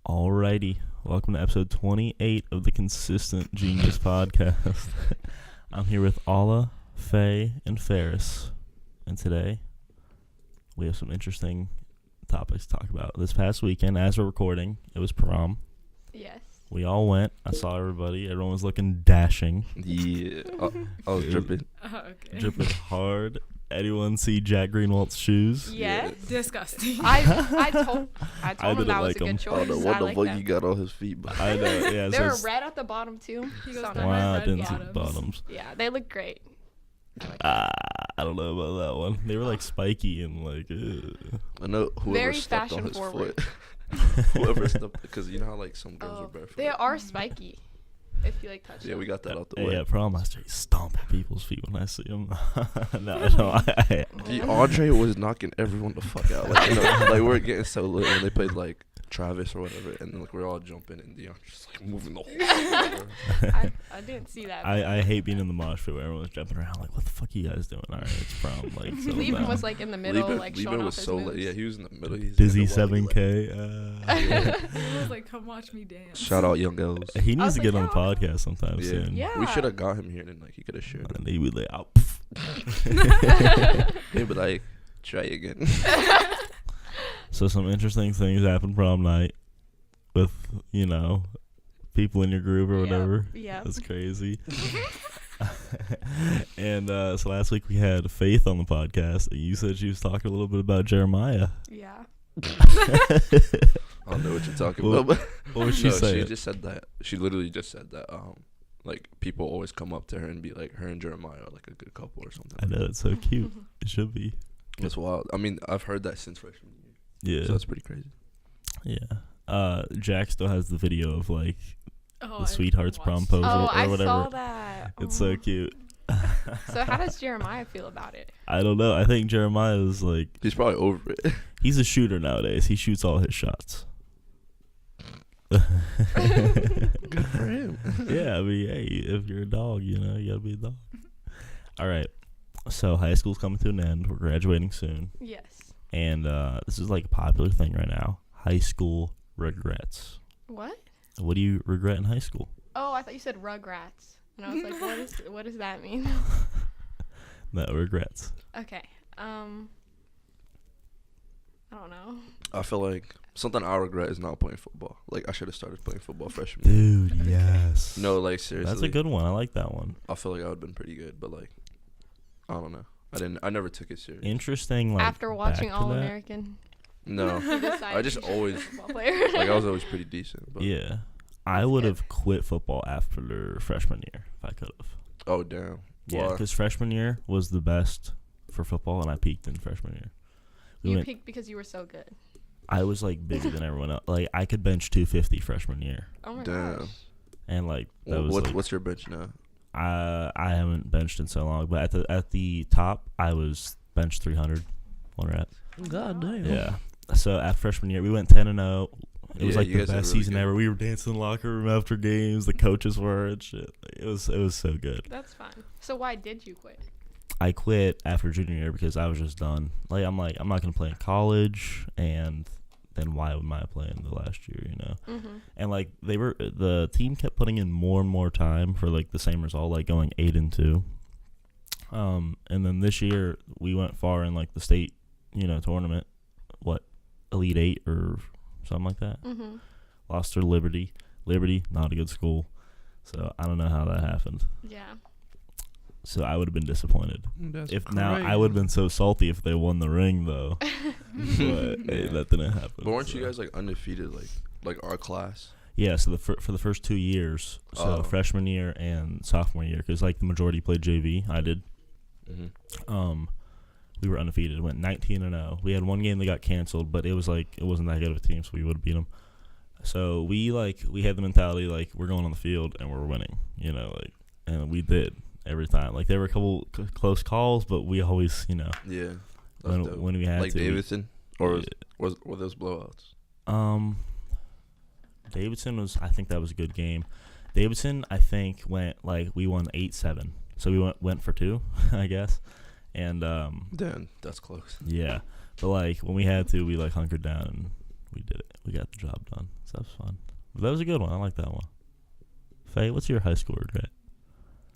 Alrighty, welcome to episode 28 of the Consistent Genius Podcast. I'm here with Alla, Fay, and Faris, and today we have some interesting topics to talk about. This past weekend, as we're recording, it was prom. Yes. We all went. I saw everybody. Everyone was looking dashing. Yeah, I was dripping. Okay. Dripping hard. Anyone see Jack Greenwald's shoes? Yes. Disgusting. I told I him didn't that was like a good 'em. choice. I don't know what the like fuck them. you got on his feet, but I know. Yeah, They so were it's- red at the bottom too. He goes So down. nice. Wow, I Red didn't see bottoms. bottoms. Yeah, they look great. I don't know about that one. They were like spiky and like. I know whoever Very stepped on his fashion-forward. foot. Whoever stepped, because you know how like some girls are barefoot. They are spiky. If you like touch Yeah, them. we got that out the Yeah, way. prom master stomping people's feet when I see them. No. The Andre was knocking everyone the fuck out. Like, you know, like we're getting so lit when they played like Travis or whatever, and like we're all jumping, and Dion's just like moving the whole floor. I didn't see that. I hate being in the mosh pit where everyone's jumping around. Like, what the fuck are you guys doing? All right, it's prom. Like, settle Lieben down. was like in the middle, like showing was off his so moves. lit. Yeah, he was in the middle. He's Dizzy in the wall, 7K. He was like, "Come watch me dance." Shout out Young Girls. He needs was to get like, on the podcast sometime Yeah. soon. Yeah. We should have got him here, and like he could have shared. And he would like, oh, He'd be like, try again. So some interesting things happened prom night with, you know, people in your group or whatever. Yeah. That's crazy. And so last week we had Faith on the podcast, and you said she was talking a little bit about Jeremiah. Yeah. I don't know what you're talking Well, about. But What was she no, saying? she just said that. She literally just said that. Like people always come up to her and be like, her and Jeremiah are like a good couple or something. I know, it's so cute. It should be. It's wild. I mean, I've heard that since freshman year, Yeah. so it's pretty crazy. Yeah. Jack still has the video of like Oh, the I Sweethearts watched promposal Oh, or I whatever. saw that. It's Oh. so cute. So how does Jeremiah feel about it? I don't know. I think Jeremiah is like, He's probably over it. he's a shooter nowadays. He shoots all his shots. Good for him. Yeah, I mean, hey, if you're a dog, you know, you gotta be a dog. All right. So high school's coming to an end. We're graduating soon. Yes. And this is like a popular thing right now. High school regrets. What? What do you regret in high school? Oh, I thought you said Rugrats. And I was like, what does that mean? No, regrets. Okay. I don't know. I feel like something I regret is not playing football. Like I should have started playing football freshman year. Dude, yes. No, like seriously. That's a good one. I like that one. I feel like I would have been pretty good, but like, I don't know. I never took it serious. Interesting. Like After watching back to All that. American, No, you decided I just you should be a always football player. like I was always pretty decent. But Yeah. I That's would good. have quit football after freshman year if I could have. oh damn. Yeah, Why? because freshman year was the best for football, and I peaked in freshman year. You picked because you were so good. I was like bigger than everyone else. Like I could bench 250 freshman year, Oh my Damn. gosh. and like that was like, What's your bench now? I haven't benched in so long, but at the top I was bench 300 one rep. God damn. Yeah. So at freshman year we went 10-0. It was Yeah, like you the guys did best really season good. ever. We were dancing in the locker room after games. The coaches were and shit. It was so good. That's fun. So why did you quit? I quit after junior year because I was just done. Like I'm not gonna play in college, and then why would I play in the last year? You know. Mm-hmm. And like the team kept putting in more and more time for like the same result, like going 8-2. And then this year we went far in like the state, you know, tournament. What, Elite 8 or something like that. Mm-hmm. Lost to Liberty. Liberty, not a good school. So I don't know how that happened. Yeah. So I would have been disappointed. That's Now I would have been so salty if they won the ring though. But hey, that didn't happen. But weren't so. you guys like undefeated, like our class? Yeah, so for the first 2 years, so Oh. freshman year and sophomore year, because like the majority played JV, I did. Mm-hmm. We were undefeated. Went 19-0. We had one game that got canceled, but it wasn't that good of a team, so we would have beat them. So we had the mentality like we're going on the field and we're winning, you know, like, and we did every time. Like there were a couple close calls, but we always, you know, Yeah. That's dope. when we had like to. Davidson, or Yeah. were those blowouts? Davidson was. I think that was a good game. Davidson, I think we won 8-7, so we went for 2, I guess, and Then that's close. yeah. But like when we had to, we like hunkered down and we did it. we got the job done. So that was fun. But that was a good one. I like that one. Faye, what's your high school regret?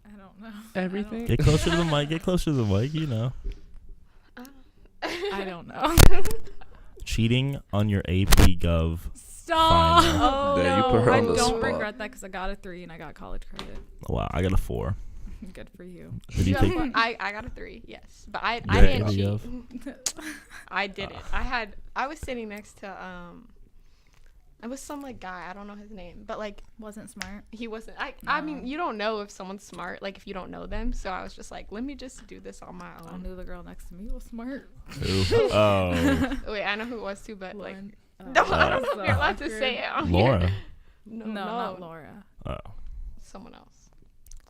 I don't know. Everything. Get closer to the mic. Get closer to the mic. You know. I don't know. Cheating on your AP Gov. Stop. Final. Oh, Yeah, you no. put her I on the don't spot. regret that because I got a 3 and I got college credit. Wow, I got a 4. Good for you. Did you Yeah, take? but I got a 3, yes. But I Yeah, didn't yeah. cheat. I didn't. I was sitting next to it was some like guy, I don't know his name, but like Wasn't smart. he wasn't. I mean, you don't know if someone's smart, like if you don't know them. So I was just like, let me just do this on my I own. knew the girl next to me was smart. Who? Oh, Wait, I know who it was too, but like, Lauren. no, I don't know So if you're allowed to awkward. say it. on Laura. here. No, No, not Laura. Oh, someone else.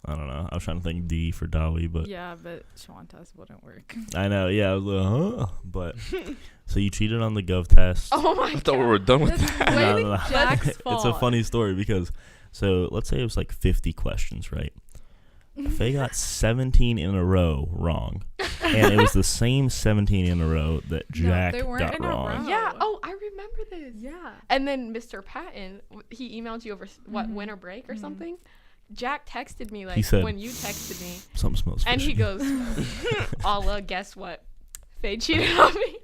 I don't know. I was trying to think D for Dawi, but Yeah, but Shawanta's wouldn't work. I know. Yeah, I was like, huh? But so you cheated on the Gov test. Oh my I god. thought we were done with This that. is No, way no, no. Jack's It's a fault. funny story because, so let's say it was like 50 questions, right? Faye got 17 in a row wrong, and it was the same 17 in a row that No, Jack they weren't got in a wrong. row. Yeah. Oh, I remember this. Yeah. And then Mr. Patton, he emailed you over what Mhm. winter break or Mhm. something. Jack texted me He like said- when you texted me, Something smells and fishy. he goes, "Alla, guess what? Faye cheated on me."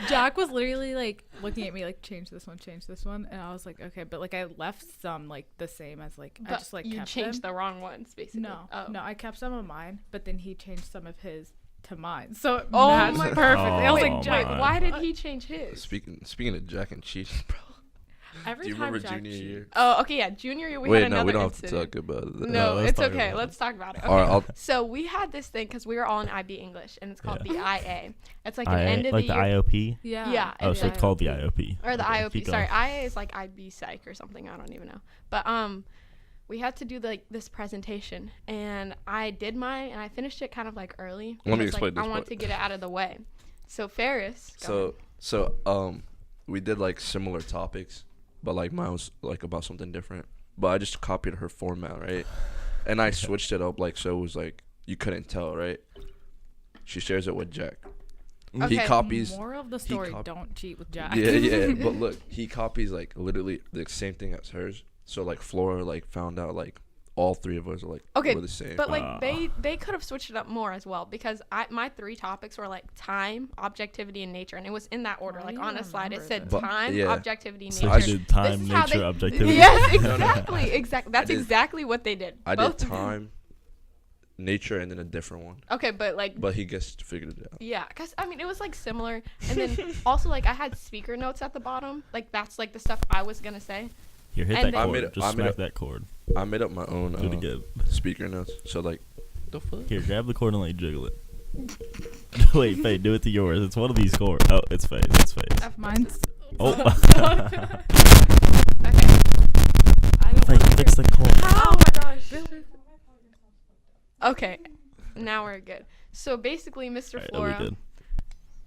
Jack was literally like looking at me like change this one, and I was like okay, but like I left some like the same as like I But just like you kept changed them. the wrong ones, basically. No, Oh. no, I kept some of mine, but then he changed some of his to mine, so it Oh matched my perfectly. I was Oh like, Jack, my. Why did he change his? Speaking of Jack and cheating, bro. every Do you time remember Jack junior year? Oh, okay, yeah. Junior year, we Wait, had no, another we don't have to incident. talk about it. No, let's it's talk okay. about it. Let's talk about it. All right, Okay. So we had this thing because we were all in IB English, and it's called the IA. It's like an end of like the the year. IOP. Yeah. Yeah, Oh, it's so it's called the IOP. Or the Okay, IOP. keep Sorry, going. IA is like IB Psych or something. I don't even know. But we had to do like this presentation, and I did mine, and I finished it kind of like early. Let me because, explain like, this I wanted part. to get it out of the way. So Faris. go So we did like similar topics, but like mine was like about something different. But I just copied her format, right? And I switched it up like so it was like you couldn't tell, right? She shares it with Jack. He Okay. copies. Moral of the story: cop- don't cheat with Jack. Yeah. But look, he copies like literally the same thing as hers. So like Flora like found out like all three of us are like Okay, were the same. But like they could have switched it up more as well because my 3 topics were like time, objectivity, and nature, and it was in that order. Why Like do on you a slide, it remember said this? But- time, yeah. objectivity, So nature. you did time, This is how nature, they- objectivity. Yes, No, no. exactly, exactly. That's did- exactly what they did. I Both did of them. time, nature, and then a different one. Okay, but like. But he just figured it out. Yeah, because I mean, it was like similar. And then also, like, I had speaker notes at the bottom. Like, that's like the stuff I was going to say. Here, hit And that then- chord. Just I made smack it- that chord. I made up my own Do it again. speaker notes. So like, the fuck? Here, grab the chord and let you jiggle it. Wait, Faye, do it to yours. It's one of these chords. Oh, it's Faye's. It's Faye's. Of course Mine's. Oh. Okay. I don't Faye, wanna fix the chord. Oh my gosh. Okay, now we're good. So basically, Mr. Alright, Flora that'll be good.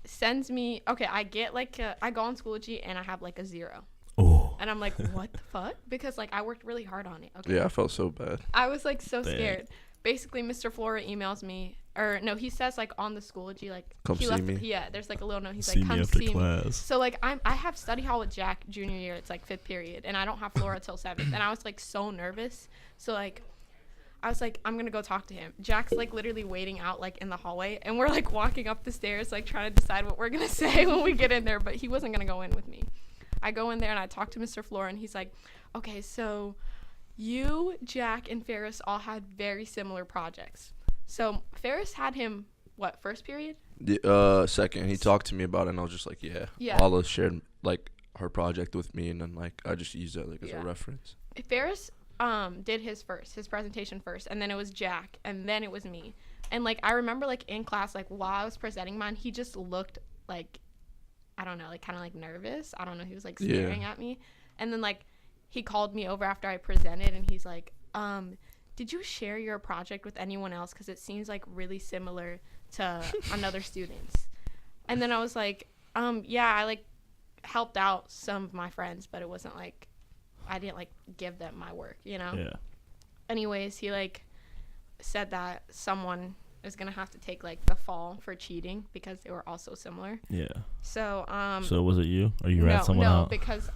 sends me. Okay, I get like I go on Schoology and I have like a 0, Oh. and I'm like, what the fuck? Because like I worked really hard on it. Okay. Yeah, I felt so bad. I was like so Dang. scared. Basically, Mr. Flora emails me, or no, he says like on the Schoology, like Come he see left. me. Yeah, there's like a little note. He's See like, me come after see me. class. So like I have study hall with Jack junior year. It's like 5th period, and I don't have Flora till 7th, and I was like so nervous. So like I was like, I'm gonna go talk to him. Jack's like literally waiting out like in the hallway, and we're like walking up the stairs like trying to decide what we're gonna say when we get in there. But he wasn't gonna go in with me. I go in there and I talk to Mr. Flora, and he's like, okay, so you, Jack, and Faris all had very similar projects. So Faris had him what, 1st period? Second, he talked to me about it, and I was just like, yeah. Yeah. Alla shared like her project with me, and then like I just used that like as Yeah. a reference. Faris did his presentation first, and then it was Jack, and then it was me. And like I remember like in class, like while I was presenting mine, he just looked like, I don't know, like kind of like nervous. I don't know, he was like staring at me. And then like he called me over after I presented, and he's like, did you share your project with anyone else, because it seems like really similar to another students? And then I was like, yeah, I like helped out some of my friends, but it wasn't like I didn't like give them my work, you know? Yeah. Anyways, he like said that someone is gonna have to take like the fall for cheating because they were also similar. Yeah. So So was it you, or you rat someone no, out? because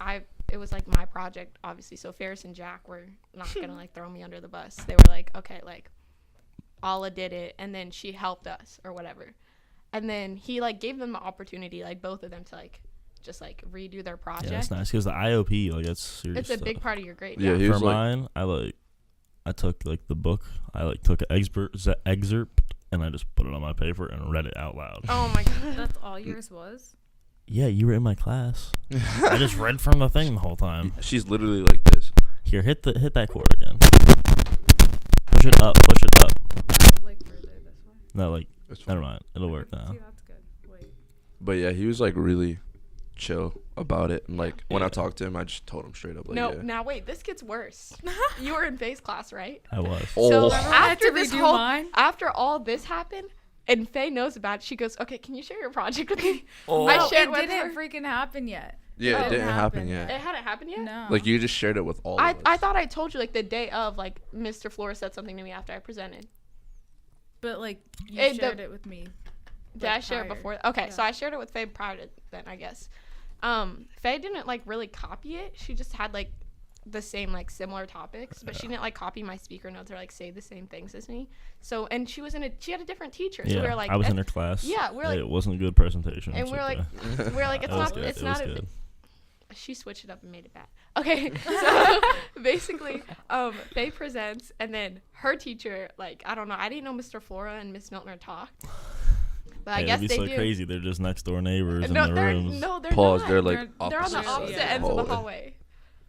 it was like my project, obviously. So Faris and Jack were not gonna like throw me under the bus. They were like, okay, like Alla did it, and then she helped us or whatever. And then he like gave them the opportunity, like both of them, to like just like redo their project. Yeah, that's nice because the IOP, like, that's serious. It's a stuff. big part of your grade. Yeah, Yeah. he For was like, mine, I took like the book. I like took an excerpt and I just put it on my paper and read it out loud. Oh my god. That's all yours was? Yeah, you were in my class. I just read from the thing the whole time. she's literally like this. Here, hit that chord again. Push it up. Like further this way. No, like, It's fine. never mind. It'll work now. See, that's good. Wait. But yeah, he was like really chill about it. And like when I Yeah. talked to him, I just told him straight up, like, No, yeah. now wait, this gets worse. You were in Faye's class, right? I was. Oh. So Remember when I had after to this redo whole, mine? after all this happened, and Faye knows about it, she goes, "Okay, can you share your project with me?" Oh. I No, shared it with didn't her. freaking happen yet. Yeah, Oh, it didn't happen yet. yet. It hadn't happened yet. No. Like you just shared it with all of us. I thought I told you like the day of, like Mr. Flores said something to me after I presented. But like you It- shared it with me. Did I share it prior. before? Okay, so Yeah. I shared it with Faye prior to then, I guess. Faye didn't like really copy it. She just had like the same like similar topics, but she didn't like copy my speaker notes or like say the same things as me. So and she had a different teacher. So Yeah, we were like, I was in her class. yeah, we're like, It wasn't a good presentation. and it's we're like, okay. we're like, it's That was not, good. it's It not. was good. She switched it up and made it bad. Okay, so basically, Faye presents, and then her teacher, like, I don't know, I didn't know Mr. Flora and Miss Miltner talked, but I Hey, guess that'd be they so do. crazy. They're just next door neighbors in No, the they're rooms. Pause. not. They're like They're on the opposite opposite ends ends of the hallway. hallway,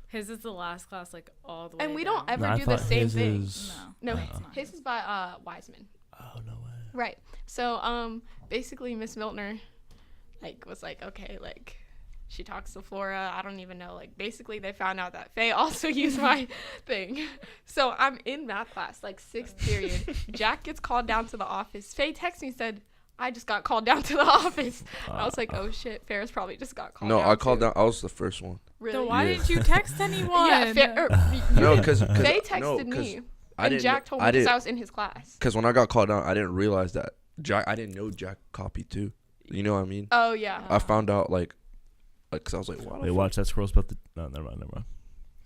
His is the last class, like all the way. and we down. don't ever No, I do the thought same his thing. is- No, No. it's not. his is by Wiseman. Oh no way. Right. So basically Miss Miltner like was like, okay, like she talks to Flora. I don't even know. Like basically they found out that Faye also used my thing. So I'm in math class, like 6th period. Jack gets called down to the office. Faye texts me, said, I just got called down to the office. And I was like, oh shit, Ferris probably just got called No, down. I called too. down. I was the first one. Really? So why Yeah. didn't you text anyone? Yeah, No, you because didn't. Faye texted me. I And didn't. Jack told me because I was in his class. Because when I got called down, I didn't realize that Jack. I didn't know Jack copied too. You know what I mean? Oh yeah. I found out like, cause I was like, wow. Wait, watch that scroll's about to. No, never mind.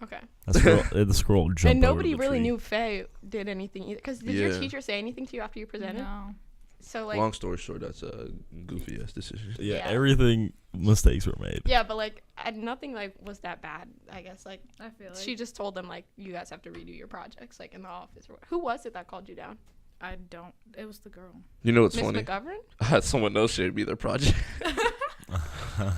Okay. The scroll jumped And over nobody the really tree. knew Faye did anything either. Because did your Yeah. teacher say anything to you after you presented? No. So like, Long story short, that's a goofy ass decision. Yeah, Yeah. everything mistakes were made. yeah, but like, nothing like was that bad. I guess like I feel like she just told them like you guys have to redo your projects like in the office. Or who was it that called you down? I don't. It was the girl. You know what's Miss funny? McGovern. I had someone else share me their project,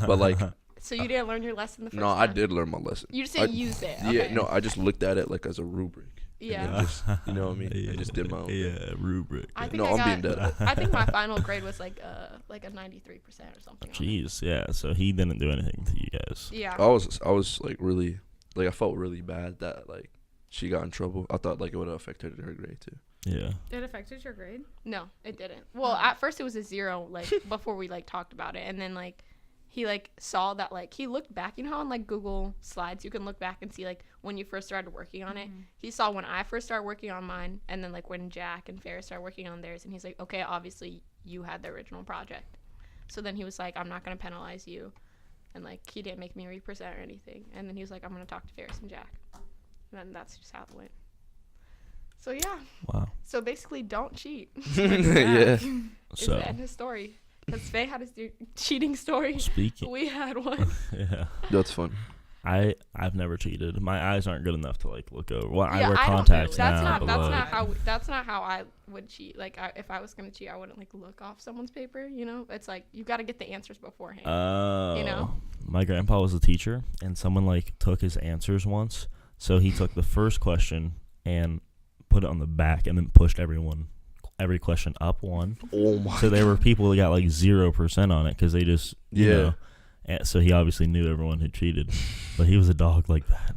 but like, So you didn't learn your lesson the first no, time? I did learn my lesson. You just I- didn't use it. Yeah, Okay. no, I just looked at it like as a rubric. And Yeah. then just, you know what I mean? I just did my own. thing. Yeah, rubric. I think No, I I'm got, being dead. I think my final grade was like a 93% or something. on it. Jeez, yeah. So he didn't do anything to you guys. Yeah. I was like really, like I felt really bad that like she got in trouble. I thought like it would have affected her grade too. Yeah. It affected your grade? No, it didn't. Well, Oh. at first it was a 0, like before we like talked about it, and then like he like saw that like he looked back. You know how on like Google Slides you can look back and see like when you first started working on it. He saw when I first started working on mine, and then like when Jack and Faris started working on theirs, and he's like, okay, obviously you had the original project. So then he was like, I'm not gonna penalize you, and like he didn't make me represent or anything. And then he was like, I'm gonna talk to Faris and Jack, and then that's just how it went. So yeah. Wow. So basically, don't cheat. Yeah. Is So the end of story. Because Faye had a cheating story. speaking. We had one. Yeah. That's fun. I've never cheated. My eyes aren't good enough to like look over. Well, I Yeah, wear I don't- contacts that's now. not but that's like, not how that's not how I would cheat. Like if I was gonna cheat, I wouldn't like look off someone's paper. You know, it's like you got to get the answers beforehand. Oh. You know? My grandpa was a teacher, and someone like took his answers once. So he took the first question and put it on the back, and then pushed every question up one. Oh my. So there were people that got like 0% on it because they just you Yeah. know. And so he obviously knew everyone who cheated, but he was a dog like that.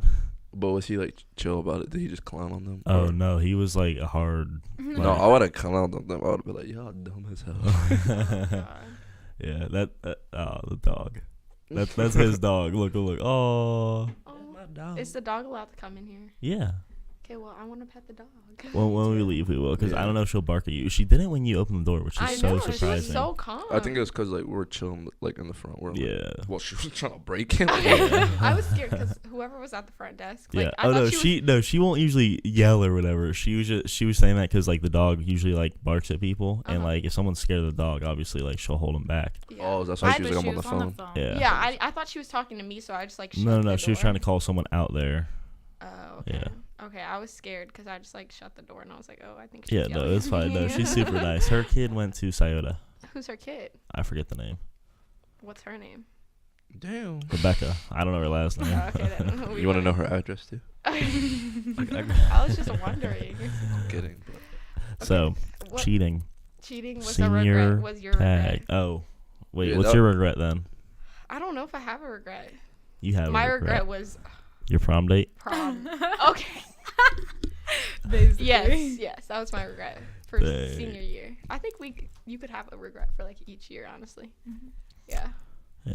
But was he like chill about it? Did he just clown on them? Oh Or- no, he was like a hard. No, like- I would have clowned on them. I would have been like, y'all dumb as hell. Oh, God. Yeah, the dog. That's his dog. Look. Oh. Oh, is the dog allowed to come in here? Yeah. Okay, well, I want to pet the dog. Well, when we leave, we will, because I Yeah. don't know if she'll bark at you. She didn't when you opened the door, which is I so know, surprising. she was so calm. I think it was because like we were chilling like in the front. We're like, Yeah. well, she was trying to break him. I was scared because whoever was at the front desk. Like, Yeah. I Oh thought no, she won't usually yell or whatever. She was saying that because like the dog usually like barks at people, and Uh-huh. like if someone's scared of the dog, obviously like she'll hold him back. Yeah. Oh, that's why I- she was like, But I'm she on the was phone. Yeah. Yeah, I thought she was talking to me, so I just like shut No, the she was door. trying to call someone out there. Oh, okay. Yeah. Okay, I was scared because I just like shut the door and I was like, oh, I think she's Yeah, no, yelling it's at fine. No, me. she's super nice. Her kid went to Scioto. Who's her kid? I forget the name. What's her name? Damn. Rebecca. I don't know her last name. Oh, okay, then. You want to know her address too? I was just wondering. I'm kidding. But So, What cheating. cheating was a Senior regret? Was your tag. regret? Oh, wait. Yeah, what's that- your regret then? I don't know if I have a regret. You have My a regret was Your prom date. prom. Okay. Basically. Yes, that was my regret for Dang. senior year. I think you could have a regret for like each year, honestly. Yeah. Yeah.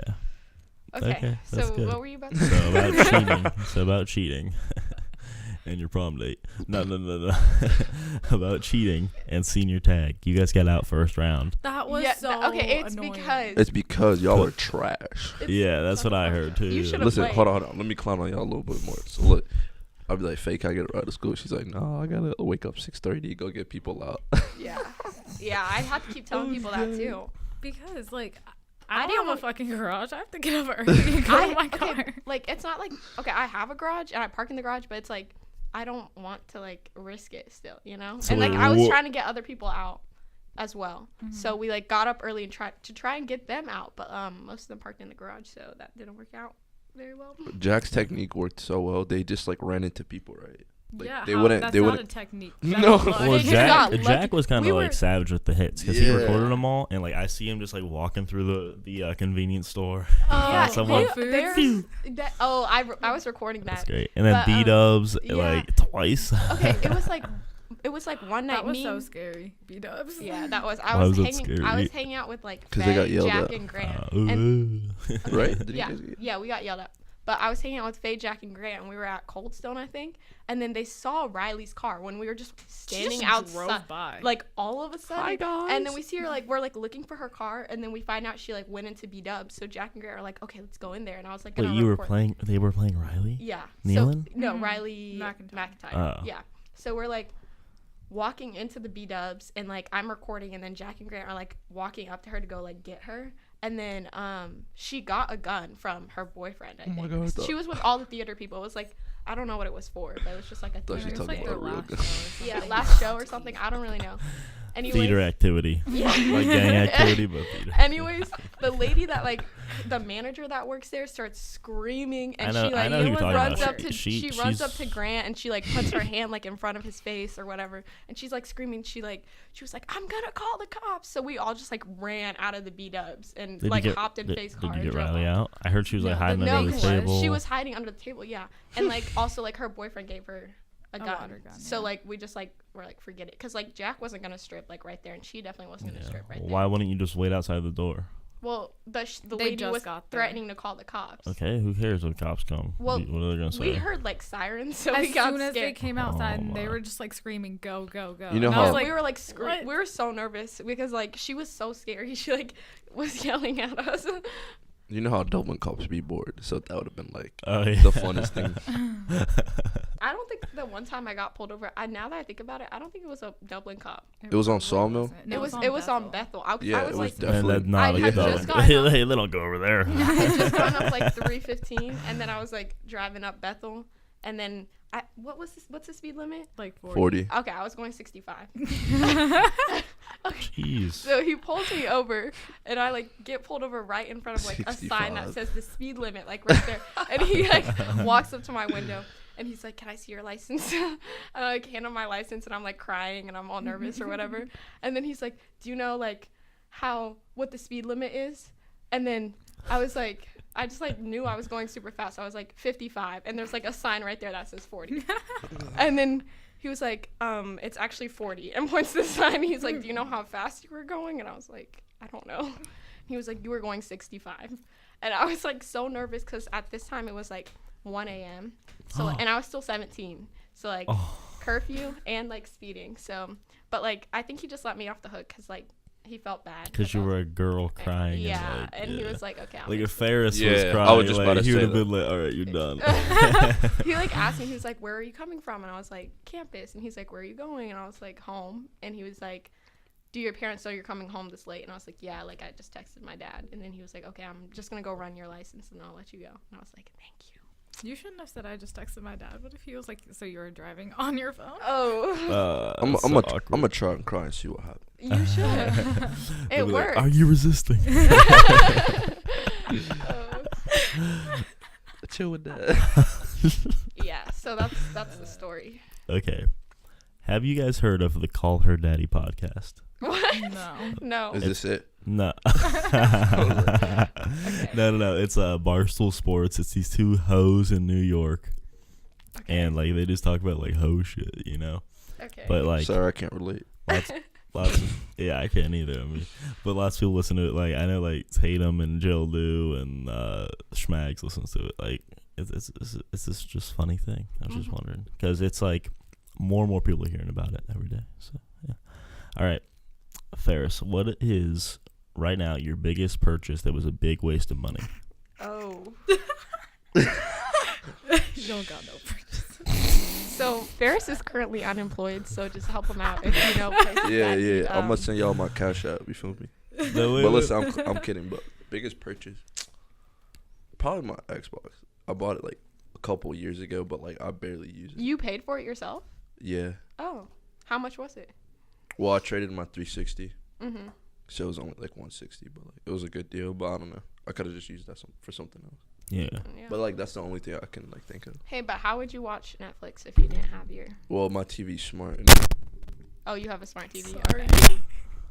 Okay. Okay, that's So good. what were you about to say? So about cheating. And your prom date. No. About cheating and senior tag. You guys got out first round. That was Yeah, so okay, it's annoying. because it's because y'all are trash. Yeah, that's what I heard too. You should've Listen, played. hold on. Let me clown on y'all a little bit more. So look, I'll be like, "Faye, can I get a ride to school?" She's like, "No, I gotta wake up 6:30, go get people out." yeah, I had to keep telling people that too. Because like I I didn't don't have a want- fucking garage. I have to get up early and go to my car. Okay, like it's not like okay, I have a garage and I park in the garage, but it's like I don't want to like risk it still, you know. So and like wait, I was wha- trying to get other people out as well, so we like got up early and tried and get them out, but most of them parked in the garage, so that didn't work out very well. Jack's technique worked so well. They just like ran into people, right? Like, yeah, they wouldn't. That's They not wouldn't. a technique. No. That's Well, They like- just got Jack lucky. was kind We of were- like savage with the hits because he Yeah. recorded them all, and like I see him just like walking through the convenience store. Yeah, someone- there's that. Oh, I was recording That's that. great. And then But, B-dubs yeah. like twice. Okay, it was like one night. that was me so and- scary. B-dubs. Yeah, that was. Why I was was it hanging. I scary? was hanging out with like 'Cause they got Faye, yelled Jack, at. and Grant. And Right? Didn't yeah, you guys get- yeah, we got yelled at. But I was hanging out with Faye, Jack, and Grant, and we were at Cold Stone, I think. And then they saw Riley's car when we were just standing She just outside, drove by. like all of a sudden. Hi, guys. And then we see her like we're like looking for her car, and then we find out she like went into B-Dubs. So Jack and Grant are like, okay, let's go in there. And I was like, Wait, gonna you were record. playing? They were playing Riley. Yeah. Nealon? So, no, Mhm. Riley McIntyre. Oh. Yeah. So we're like walking into the B-Dubs and like I'm recording and then Jack and Grant are like walking up to her to go like get her. And then she got a gun from her boyfriend, I Oh my think. God, I thought- She was with all the theater people. It was like I don't know what it was for, but it was just like a Thought theater she It was talking like thing. their about real last gun. show or Yeah, something. last show or something. I don't really know. Anyways, Theater activity. Yeah. Like gang activity, but theater. Anyways, the lady that like the manager that works there starts screaming and I know- she I like know who you're talking runs about. up to She- she runs up she's- to Grant and she like puts her hand like in front of his face or whatever and she's like screaming. She was like, I'm gonna call the cops. So we all just like ran out of the B-Dubs and Did like you get, hopped in did, Faye's did car. you and get drove Riley off. out? I heard she was like No, hiding No, under the 'cause table. she was hiding under the table, yeah. And like also like her boyfriend gave her a gun. water gun, So yeah. like we just like were like forget it because like Jack wasn't gonna strip like right there and she definitely wasn't gonna Yeah. strip right Well, there. why wouldn't you just wait outside the door? Well, the They lady just was got there. threatening to call the cops. Okay, who cares when cops come? Well, What are they gonna say? We heard like sirens, so As we got soon as they scared. came outside, Oh and they my. were just like screaming, "Go, go, go!" You know and how- I was like, we were like "What?" we were so nervous because like she was so scary. She like was yelling at us. You know how Dublin cops be bored, so that would have been like Oh, yeah. the funnest thing. I don't think the one time I got pulled over. Now that I think about it, I don't think it was a Dublin cop. It was on probably Sawmill? wasn't. No, It was on Bethel. I Yeah, was it was like, definitely- Man, that's not I like had Dublin. just gotten up. Hey, they don't go over there. I had just gone up like 3:15, and then I was like driving up Bethel, and then what's the speed limit? like 40. Okay, I was going 65. Jeez. So he pulls me over, and I like get pulled over right in front of like a sign that 65. says the speed limit, like right there. And he like walks up to my window, and he's like, "Can I see your license?" And I like hand him my license, and I'm like crying, and I'm all nervous or whatever. And then he's like, "Do you know like what the speed limit is?" And then I was like, I just like knew I was going super fast. I was like 55, and there's like a sign right there that says 40. And then he was like, it's actually 40, and points to the sign. He's like, do you know how fast you were going? And I was like, I don't know. He was like, you were going 65. And I was like so nervous because at this time it was like 1 a.m. So and I was still 17. So like curfew and like speeding. So, but like I think he just let me off the hook because like he felt bad. Because you were a girl crying. Yeah, and, he was like, okay. Like if Faris was Yeah, crying, I was just like, about to he would say have been that. like, all right, you're done. He like asked me, he was like, where are you coming from? And I was like, campus. And he's like, where are you going? And I was like, home. And he was like, do your parents know you're coming home this late? And I was like, yeah, like I just texted my dad. And then he was like, okay, I'm just gonna go run your license and I'll let you go. And I was like, thank you. You shouldn't have said I just texted my dad. What if he was like, so you were driving on your phone? Oh. I'm so gonna awkward. try and cry and see what happens. You should. They'll It be like, works. are you resisting? Chill with that. Yeah, so that's the story. Okay. Have you guys heard of the Call Her Daddy podcast? What? No. No. Is this it? No. No. It's Barstool Sports. It's these two hoes in New York. Okay. And like they just talk about like hoe shit, you know. Okay. But like Sorry, I can't relate. lots yeah, I can't either. I mean, but lots of people listen to it. Like I know like Tatum and Jill do and Schmags listens to it. Like it's this just funny thing. I was just wondering because it's like more and more people are hearing about it every day. So yeah. All right, Faris, what is right now your biggest purchase that was a big waste of money? Oh. You don't got no purchase. So Faris is currently unemployed, so just help him out if you know places Yeah, that he, yeah. I'm gonna send y'all my cash app. You feel me? No, wait, But listen, I'm kidding. But biggest purchase, probably my Xbox. I bought it like a couple years ago, but like I barely use it. You paid for it yourself? Yeah. Oh. How much was it? Well, I traded my 360, Mm-hmm. so it was only like 160. But like it was a good deal. But I don't know. I could have just used that for something else. yeah. Yeah. But like that's the only thing I can like think of. Hey, but how would you watch Netflix if you didn't have your... Well, my TV's smart. And Oh, you have a smart TV. Sorry. Okay.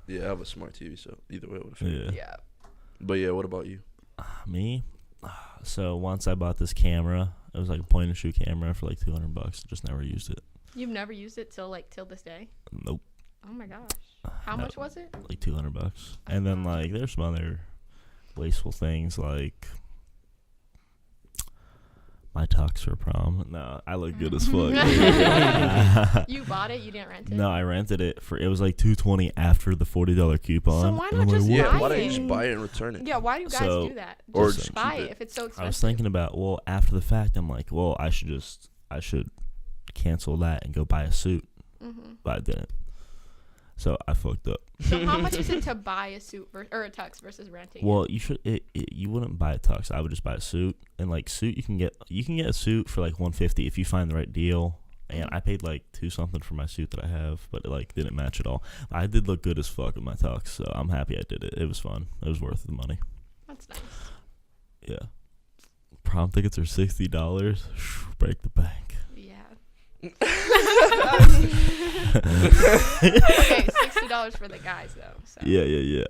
yeah, I have a smart TV, so either way, I would have. Yeah. Yeah. But yeah, what about you? Me? So once I bought this camera, it was like a point and shoot camera for like $200. Just never used it. You've never used it till this day? Nope. Oh my gosh. How No. much was it? Like $200. And then like there's some other wasteful things like my tux for prom. No, I look good as fuck. You bought it? You didn't rent it? No, I rented it for it was like $220 after the $40 coupon. So why And not I'm just like, Yeah, buy why don't it? you just buy it and return it? Yeah, why do you guys So- do that? Or Just just buy keep it it. if it's so expensive. I was thinking about after the fact I'm like, well, I should cancel that and go buy a suit, Mm-hmm. but I didn't. So I fucked up. So how much is it to buy a suit or a tux versus renting? Well, you wouldn't buy a tux. I would just buy a suit. And like suit you can get a suit for like $150 if you find the right deal. And I paid like $2 something for my suit that I have, but it like didn't match at all. I did look good as fuck in my tux, so I'm happy I did it. It was fun. It was worth the money. That's nice. Yeah. Prom tickets are $60. Break the bank. Yeah. Okay, $60 for the guys though. So. Yeah. Yeah.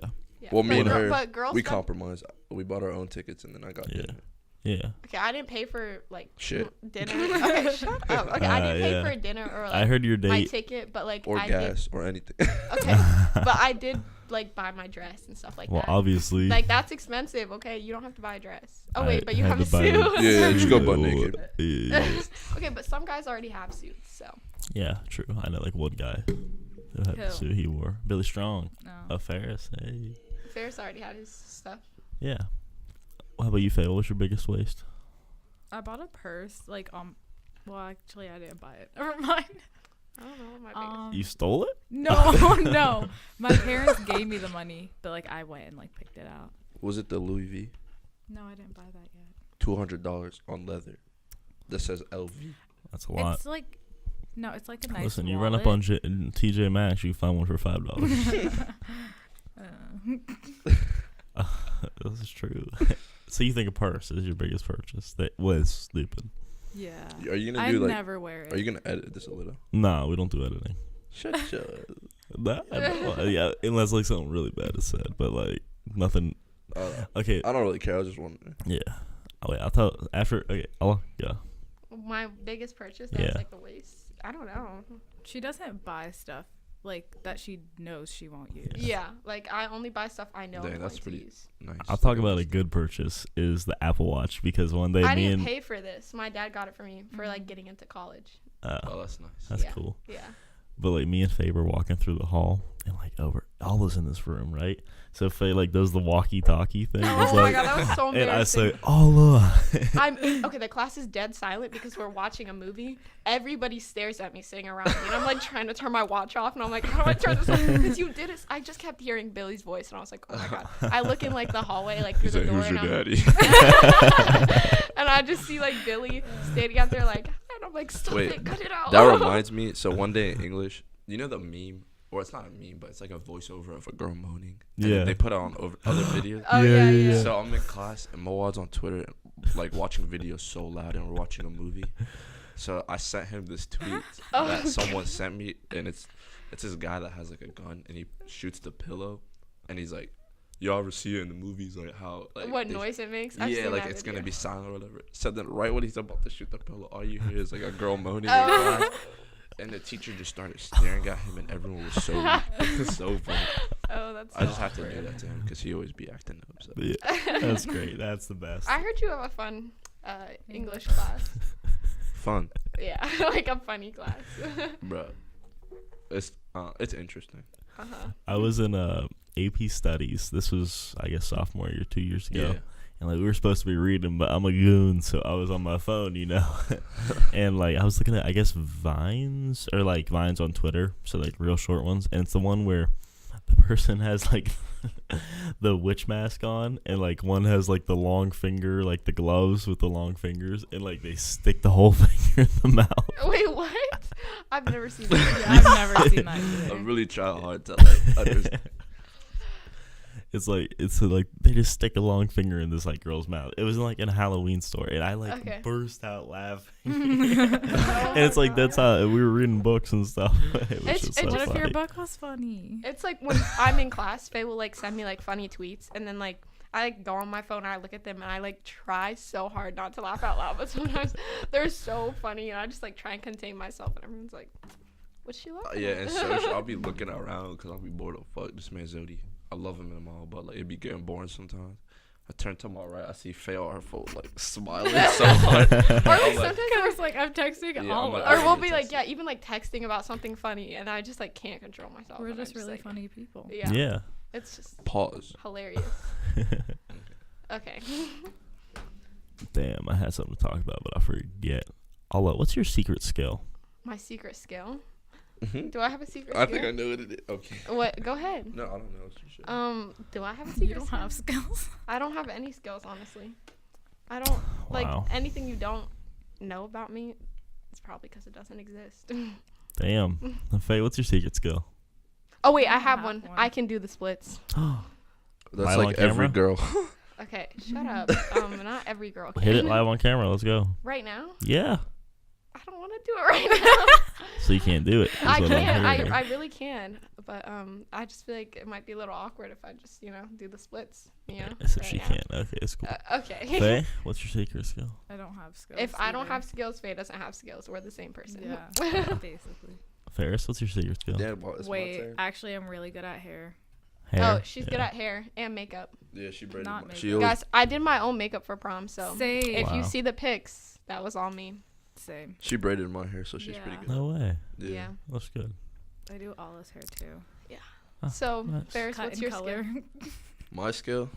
Well, me But and her, but girls we got- compromised. We bought our own tickets, and then I got Yeah. dinner. Yeah. Okay, I didn't pay for like Shit. dinner. Okay, shut up. Okay, I didn't pay Yeah. for dinner or like I heard your my date. ticket, but like Or I gas, or anything. did. Okay, but I did like buy my dress and stuff like Well, that. obviously. Like that's expensive. Okay, you don't have to buy a dress. Oh I wait, but you had have a to buy a- suit. Yeah, just go butt naked. Yeah. Okay, but some guys already have suits, so. Yeah, true. I know like one guy who had the Who? suit he wore. Billy Strong. No. Faris. Hey. Ferris already had his stuff. Yeah. How about you, Faye? What was your biggest waste? I bought a purse, like, well, actually, I didn't buy it. Never mind. I don't know what my biggest. You stole it? No, no. My parents gave me the money, but, like, I went and, like, picked it out. Was it the Louis V? No, I didn't buy that yet. $200 on leather. That says LV. That's a lot. It's, like, no, it's, like, a nice Listen, you wallet. run up on TJ Maxx, you can find one for $5. This is true. So you think a purse is your biggest purchase? That was stupid. Yeah. Are you gonna I do like? never wear it. Are you gonna edit this a little? No, we don't do editing. Shut up. Nah, yeah, unless like something really bad is said, but like nothing. Okay. I don't really care. I was just wondering. Yeah. Oh wait, I'll tell after. Okay, Alla, yeah. My biggest purchase that Yeah. was like the waist. I don't know. She doesn't buy stuff, like, that she knows she won't use. Yeah, like I only buy stuff I know Dang, I'm that's going pretty- to use. Nice. I'll talk about a good purchase is the Apple Watch because one day I me didn't and pay for this. My dad got it for me for like getting into college. Oh, that's nice. That's Yeah. cool. Yeah. But like me and Faye were walking through the hall, and like Alla's in this room, right? So Faye like does the walkie-talkie thing. Oh It's my like, god, that was so and I embarrassing. say Alla. Okay, the class is dead silent because we're watching a movie. Everybody stares at me sitting around me, and I'm like trying to turn my watch off, and I'm like, how do I turn this off? Because you did it. I just kept hearing Billy's voice, and I was like, oh my god. I look in like the hallway, like through He's the like, door, who's your and daddy? and I just see like Billy standing out there, like, and I'm like, stop Wait, it, cut it out. That reminds me. So one day in English, you know the meme, or it's not a meme, but it's like a voiceover of a girl moaning. And Yeah. then they put it on other videos. Oh Yeah, yeah, yeah, yeah. So I'm in class and Mowad's on Twitter, like watching videos so loud, and we're watching a movie. So I sent him this tweet Oh, that someone sent me, and it's this guy that has like a gun, and he shoots the pillow, and he's like, "You ever see it in the movies, like how like What they- noise it makes? I've Yeah, seen like that it's video. gonna be silent or whatever." So then, right when he's about to shoot the pillow, all you hear is like a girl moaning. in Oh. class. And the teacher just started staring at him, and everyone was so it was so funny. Oh, that's. I just so have to do awkward. that to him because he always be acting up. So. Yeah, that's great. That's the best. I heard you have a fun English class. Fun, Yeah, like a funny class. bro. It's interesting. Uh-huh. I was in AP Studies. This was, I guess, sophomore year, 2 years ago. Yeah. And like we were supposed to be reading, but I'm a goon, so I was on my phone, you know. And like I was looking at, I guess, Vines on Twitter, so like real short ones. And it's the one where the person has like the witch mask on, and like one has like the long finger, like the gloves with the long fingers, and like they stick the whole finger in the mouth. Wait, what? I've never seen that. Yeah, I've never seen that I either. really try hard to like understand. It's like they just stick a long finger in this like girl's mouth. It was like in a Halloween store, and I like Okay. burst out laughing. Oh And it's my like that's God. how we were reading books and stuff. It was It's- just it's so What if your funny. book was funny? It's like when I'm in class, Faye will like send me like funny tweets, and then like I like go on my phone and I look at them and I like try so hard not to laugh out loud, but sometimes they're so funny and I just like try and contain myself, and everyone's like, "What's she laughing Yeah, at?" and social, I'll be looking around because I'll be bored of fuck. This man Zodi, I love him in the mall, but like it'd be getting boring sometimes. I turn to my right, I see Faye on her phone, like smiling so hard. Or like I'm like, sometimes Because like I'm texting Yeah, all I'm like, of or I we'll need be to like, text yeah, even like texting about something funny, and I just like can't control myself. We're and I'm just really like, funny people. Yeah, Yeah. it's just Pause. hilarious. Okay. Damn, I had something to talk about, but I forget. Alla, what's your secret skill? My secret skill. Mhm. Do I have a secret I skill? think I know what it is. Okay. What? Go ahead. No, I don't know. It's your shit. Do I have a secret You don't skill? have skills. I don't have any skills, honestly. I don't like Wow. anything you don't know about me. It's probably because it doesn't exist. Damn. Faye, what's your secret skill? Oh wait, I don't have have one. one. I can do the splits. That's Live like on every camera? girl. Okay, shut up. Not every girl can. Hit it live on camera. Let's go. Right now? Yeah. I don't want to do it right now. So you can't do it. is I what I'm can. hearing. I really can. But I just feel like it might be a little awkward if I just do the splits. So right she now. can't. Okay, it's cool. Okay. Faye, what's your secret skill? I don't have skills. If I don't either. have skills, Faye doesn't have skills. We're the same person. Yeah, basically. Ferris, what's your secret skill? Yeah, well, it's my Wait, turn. actually, I'm really good at hair. Hair? Oh, she's good Yeah. at hair and makeup. Yeah, she braided Not my. makeup. She always, Guys, I did my own makeup for prom, so Same. if you Wow. see the pics, that was all me. Same. she braided my hair, so she's pretty Yeah. good. No way. Yeah. That's good. I do Alla's hair too. Oh, So, nice. Ferris, Cut what's in your color. skill? My skill,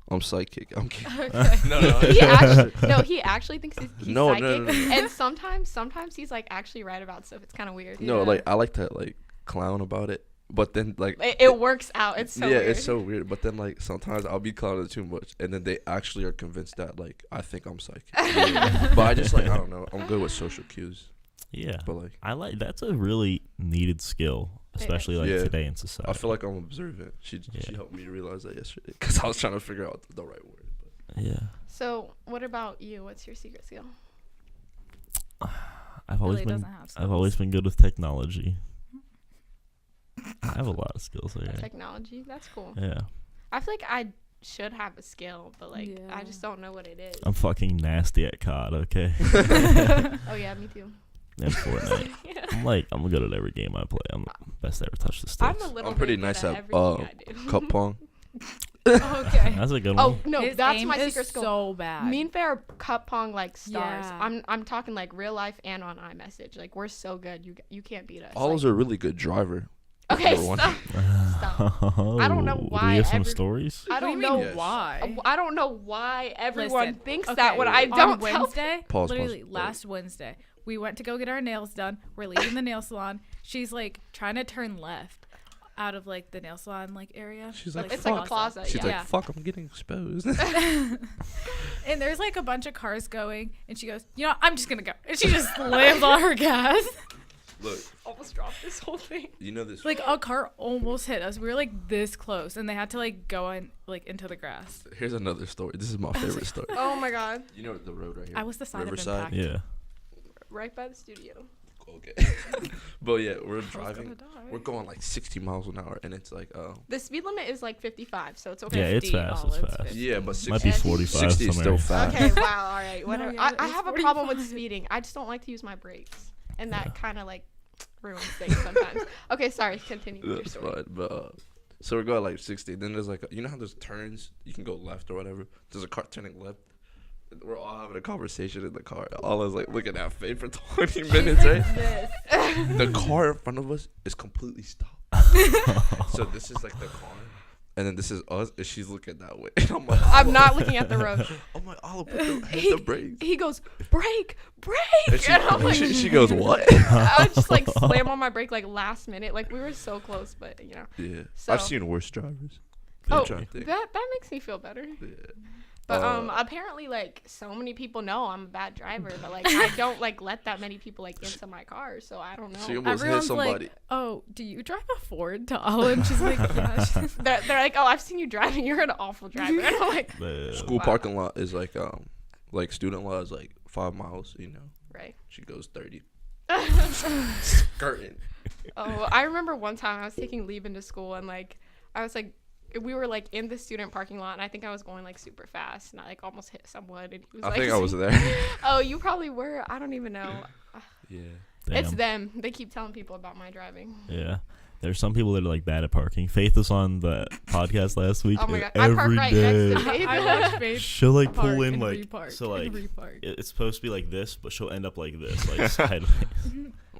I'm psychic. I'm kidding. Okay. No, no. He actually thinks he's No, psychic. no, no, no. And sometimes he's like actually right about stuff. It's kind of weird. No, Yeah. like I like to like clown about it, but then like It works out. It's so yeah, weird. it's so weird. But then like sometimes I'll be clowning too much, and then they actually are convinced that like I think I'm psychic. But I just like I don't know. I'm good with social cues, Yeah. but like I like that's a really needed skill, especially like Yeah. today in society. I feel like I'm observant. She Yeah. helped me realize that yesterday because I was trying to figure out the right word. But Yeah. So, what about you? What's your secret skill? I've always Really been doesn't have skills. I've always been good with technology. I have a lot of skills there. Technology. That's cool. Yeah. I feel like I should have a skill, but like I Yeah. just don't know what it is. I'm fucking nasty at COD, okay? Oh yeah, me too. And Fortnite. Yeah. I'm good at every game I play. I'm the best to ever touch the I'm sticks. a little. I'm pretty bit good nice at everything I do. cup pong. Okay. That's a good one. Oh no, His that's aim my is secret skill. so bad. Me and Faye are cup pong like stars. Yeah. I'm talking like real life and on iMessage. Like we're so good. You can't beat us. Olive's Like, a really good driver. okay, Number one. stop. I don't know Do why we have some every- stories? I What do you don't mean know. Yes. why? I don't know why everyone Listen, thinks okay, that when I on don't tell. Wednesday, Pause, literally pause. last Wednesday, we went to go get our nails done. We're leaving the nail salon. She's like trying to turn left out of like the nail salon like area. She's like, It's like a fuck. plaza. She's Yeah. like, fuck, I'm getting exposed. And there's like a bunch of cars going, and she goes, you know, I'm just gonna go, and she just slams on her gas. Look, Almost dropped this whole thing. you know this. Like a car almost hit us. We were like this close, and they had to like go in like into the grass. Here's another story. This is my favorite story. Oh my god. You know the road right here? I was the side Riverside? of impact. Yeah. Right by the studio. Okay. But yeah, we're I was driving. gonna die. We're going like 60 miles an hour, and it's like, The speed limit is like 55, so it's okay. Yeah, it's 50, fast. oh, It's it's fast. 50. yeah, but 60, Might be Yeah, 45 60 is some still areas. fast. Okay, wow, all right, whatever. yeah, I it's have a problem with 45. speeding. I just don't like to use my brakes, and that kind of like ruins things sometimes. Okay, sorry. Continue with your That's story. fine. But so we're going like 60. Then there's like, you know how there's turns? You can go left or whatever. There's a car turning left. We're all having a conversation in the car. All is like looking at Faye for 20 minutes, right? The car in front of us is completely stopped. So this is like the car, and then this is us, and she's looking that way. And I'm like, I'm not looking at the road. I'm like, Alla, hit the brakes. He goes, brake, brake. And And I'm like, she goes, what? I would just like slam on my brake like last minute. Like we were so close, but you know. Yeah, So- I've seen worse drivers. Oh, I'm trying to think. that makes me feel better. Yeah. But apparently like so many people know I'm a bad driver, but like I don't like let that many people like into my car, so I don't know. She almost hit Everyone's somebody. like, "Oh, do you drive a Ford?" To Alla, and she's like, "Yeah." They're like, oh, I've seen you driving. You're an awful driver. And I'm like, School Wow. parking lot is like student law is like 5 miles. You know, right. she goes 30. Skirting. Oh, I remember one time I was taking leave into school and like I was like we were like in the student parking lot and I think I was going like super fast and I like almost hit someone and he was I like think I was there. Oh, you probably were. I don't even know. Yeah. It's Damn. them. They keep telling people about my driving. Yeah. There's some people that are like bad at parking. Faith was on the podcast last week. Oh my and god. I park every right day next to Faith. I watched Faith she'll like park pull in and like repark so like and repark. it's supposed to be like this, but she'll end up like this, like sideways.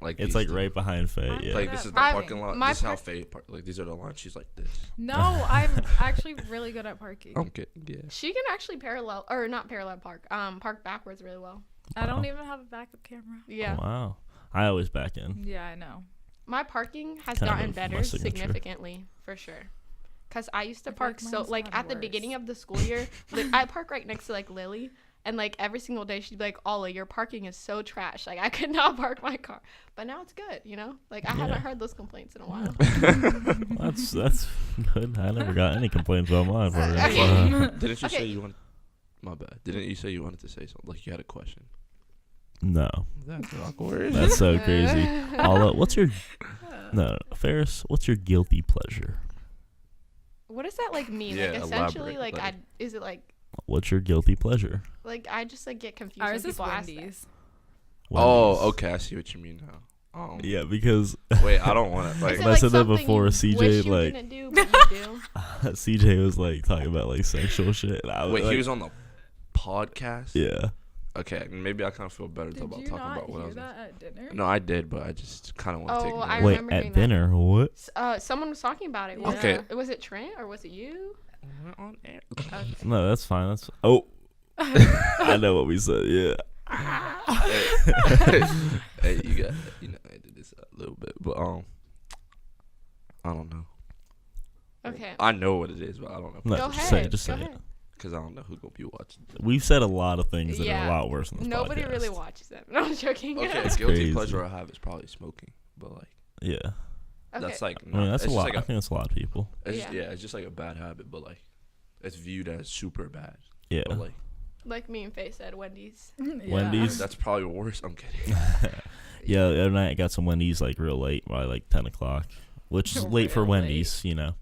Like It's these like two. right behind Faye. I'm Yeah. Like this is the I- parking lot. my This is how par- Faye park. Like these are the lines. She's like this. No, I'm actually really good at parking. I'm kidding. Yeah. She can actually parallel or not parallel park. Park backwards really well. I don't Wow. even have a backup camera. Yeah. Oh, wow. I always back in. Yeah, I know. My parking has Kind gotten of my better signature. significantly for sure. Cause I used to I feel park like so mine's like gotten at the worse. beginning of the school year, I park right next to like Lily, and like every single day she'd be like, "Alla, your parking is so trash. Like I could not park my car." But now it's good, you know. Like I Yeah. haven't heard those complaints in a while. That's good. I never got any complaints about mine. Didn't you Okay. say you want? My bad. Didn't you say you wanted to say something? Like you had a question. No, That's awkward. that's so crazy. Alla, what's your Ferris? What's your guilty pleasure? What does that like mean? Yeah, like essentially, elaborate, like like- is it like What's your guilty pleasure? I just like get confused Ours when is people ask that. Wendy's. Oh, Wendy's. okay. I see what you mean now. Oh. Yeah, because Wait, I don't want to like. Is it, I like, said that something before, you CJ, wish you like- didn't do, but you do? CJ was like talking about like sexual shit. And I was Wait, like, he was on the podcast. yeah. Okay, maybe I kind of feel better Did about you talking not about what I hear was. that at dinner? No, I did, but I just kind of want to take. Oh, it I away. Wait, remember doing at that. dinner? What? Someone was talking about it. Okay. Was it Trent or was it you? We're on air. Okay. No, that's fine. That's I know what we said. Yeah. Hey, you got I did this a little bit, but I don't know. Okay. I know what it is, but I don't know. No, Go just say ahead. it. Just Go say it. ahead. Because I don't know who's gonna be watching. We've said a lot of things that are Yeah. a lot worse than this Nobody podcast. really watches them. No, I'm joking. Okay, That's guilty crazy. pleasure I have is probably smoking, but like Yeah. Okay. that's like I mean, that's a it's just lot. Like I think that's a lot of people. it's just, Yeah. yeah, it's just like a bad habit, but like it's viewed as super bad. Yeah. But like Like me and Faye said, Wendy's. Yeah. Wendy's. that's probably worse. I'm kidding. Yeah, the other night I got some Wendy's like real late, probably like 10 o'clock, which is late for Real Wendy's, you know.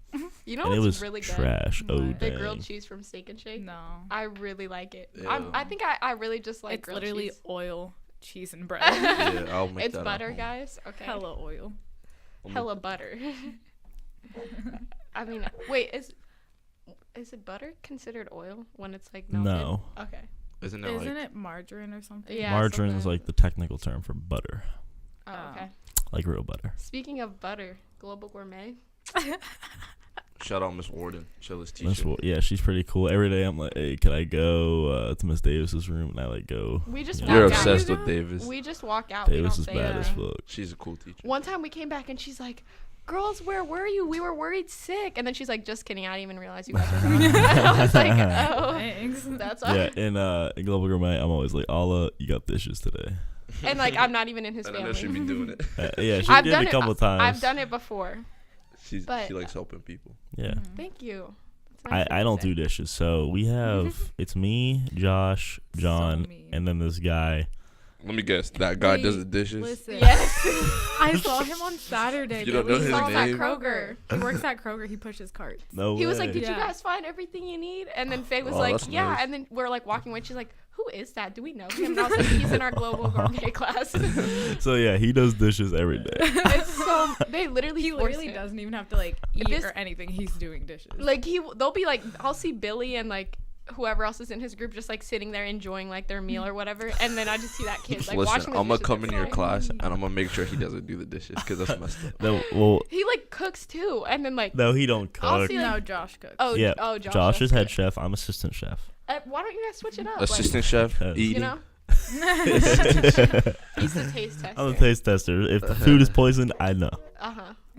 You know And it what's was really good? trash. Oh, What? The dang. grilled cheese from Steak and Shake. No. I really like it. Ew. I think I really just like It's grilled literally cheese. oil, cheese, and bread. Yeah, I'll make It's that at butter, home. guys. Okay. Hella oil. Hella butter. I mean, wait, is it butter considered oil when it's like melted? No. Okay. Isn't it Isn't like it margarine or something? Yeah. Margarine is something. like the technical term for butter, Oh, okay. like real butter. Speaking of butter, Global Gourmet. shout out Miss Warden, Chilla's Miss teacher. Yeah, she's pretty cool. Every day I'm like, hey, can I go to Miss Davis's room? And I like go. We just Yeah. walk You're out. obsessed You with know? Davis. We just walk out. We Davis don't is say bad as anything. fuck. She's a cool teacher. One time we came back and she's like, girls, where were you? We were worried sick. And then she's like, just kidding. I didn't even realize you guys were gone. I was like, oh, Thanks. that's why. Yeah, in Global Gourmet, I'm always like, Alla, you got dishes today. And like, I'm not even in his And I know she'd family. be doing it. Yeah, she I've did done it a couple times. I've done it before. She But- likes helping people. Yeah. Mhm. Thank you. That's nice of I you don't to say. do dishes, so we have it's me, Josh, John, mean. and then this guy. Let me guess. That guy does the Wait, dishes. Listen. Yes. I saw him on Saturday. You but don't know we his saw him at name? Kroger. He works at Kroger. He pushes carts. No He was like, way. did you Yeah. guys find everything you need? And then Faye was Oh, like, that's yeah. nice. And then we're like walking away. She's like, who is that? Do we know him? And I was like, he's in our Global Gourmet class. So yeah, he does dishes every day. It's so, they literally He force literally him. doesn't even have to like eat This- or anything. He's doing dishes. Like they'll be like, I'll see Billy and like whoever else is in his group just like sitting there enjoying like their meal or whatever, and then I just see that kid like washing Listen, the I'm gonna dishes. come It's in your like- class and I'm gonna make sure he doesn't do the dishes because that's messed up. No, well, He like cooks too, and then like no, he don't I'll cook. see, like- no, Josh cooks. Yeah, Josh Josh is does head cook. chef. I'm assistant chef. Why don't you guys switch it up? Assistant chef, Like, eating. you know, he's the taste tester. I'm a taste tester. If the food is poisoned, I know.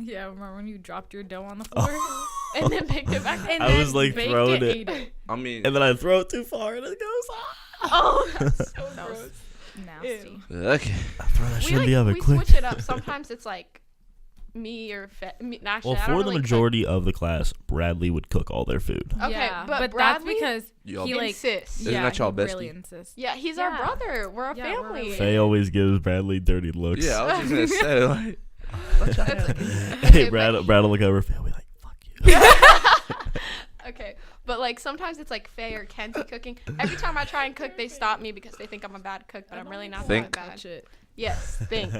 Yeah, remember when you dropped your dough on the floor? And then picked it back. And I then was, like, baked throwing it. ate it. I mean, And then I throw it too far and it goes. Oh, that's so That gross. was nasty. okay. I throw that shit in the oven we quick. switch it up. Sometimes it's like me or actually, Well, I don't for the really cook. majority of the class, Bradley would cook all their food. Okay, Yeah, but that's Bradley because Y'all he like insists. Isn't yeah, that y'all he really bestie? insists. Yeah, he's our Yeah. brother. We're a Yeah, we're family. really- Faye always gives Bradley dirty looks. Yeah, I was just gonna say like. Hey, Brad will look over. Faye will be like, "Fuck you." Okay, but like sometimes it's like Faye or Kenzie cooking. Every time I try and cook, they stop me because they think I'm a bad cook, but I'm really not Think. that bad. Touch it. Yes, think.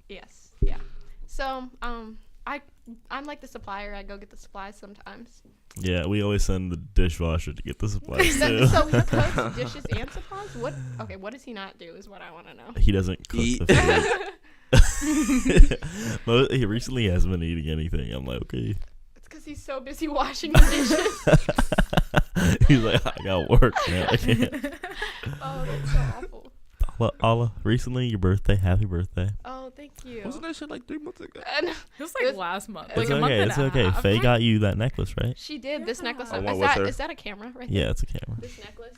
Yes, yeah. So I'm like the supplier. I go get the supplies sometimes. Yeah, we always send the dishwasher to get the supplies So, too. so he cooks dishes and supplies. What? Okay, what does he not do? Is what I want to know. He doesn't cook Eat. the food. He recently hasn't been eating anything. I'm like, okay. It's because he's so busy washing the dishes. He's like, I got work, man. I can't. Oh, that's so awful. Alla, recently, your birthday. Happy birthday. Oh, thank you. Wasn't that shit like 3 months ago? And It was like It's- last month. it's Like It's a month okay. and It's a okay. half. Faye got you that necklace, right? she did. This necklace. I Is went with her. that a camera right Yeah, it's a camera. there? This necklace.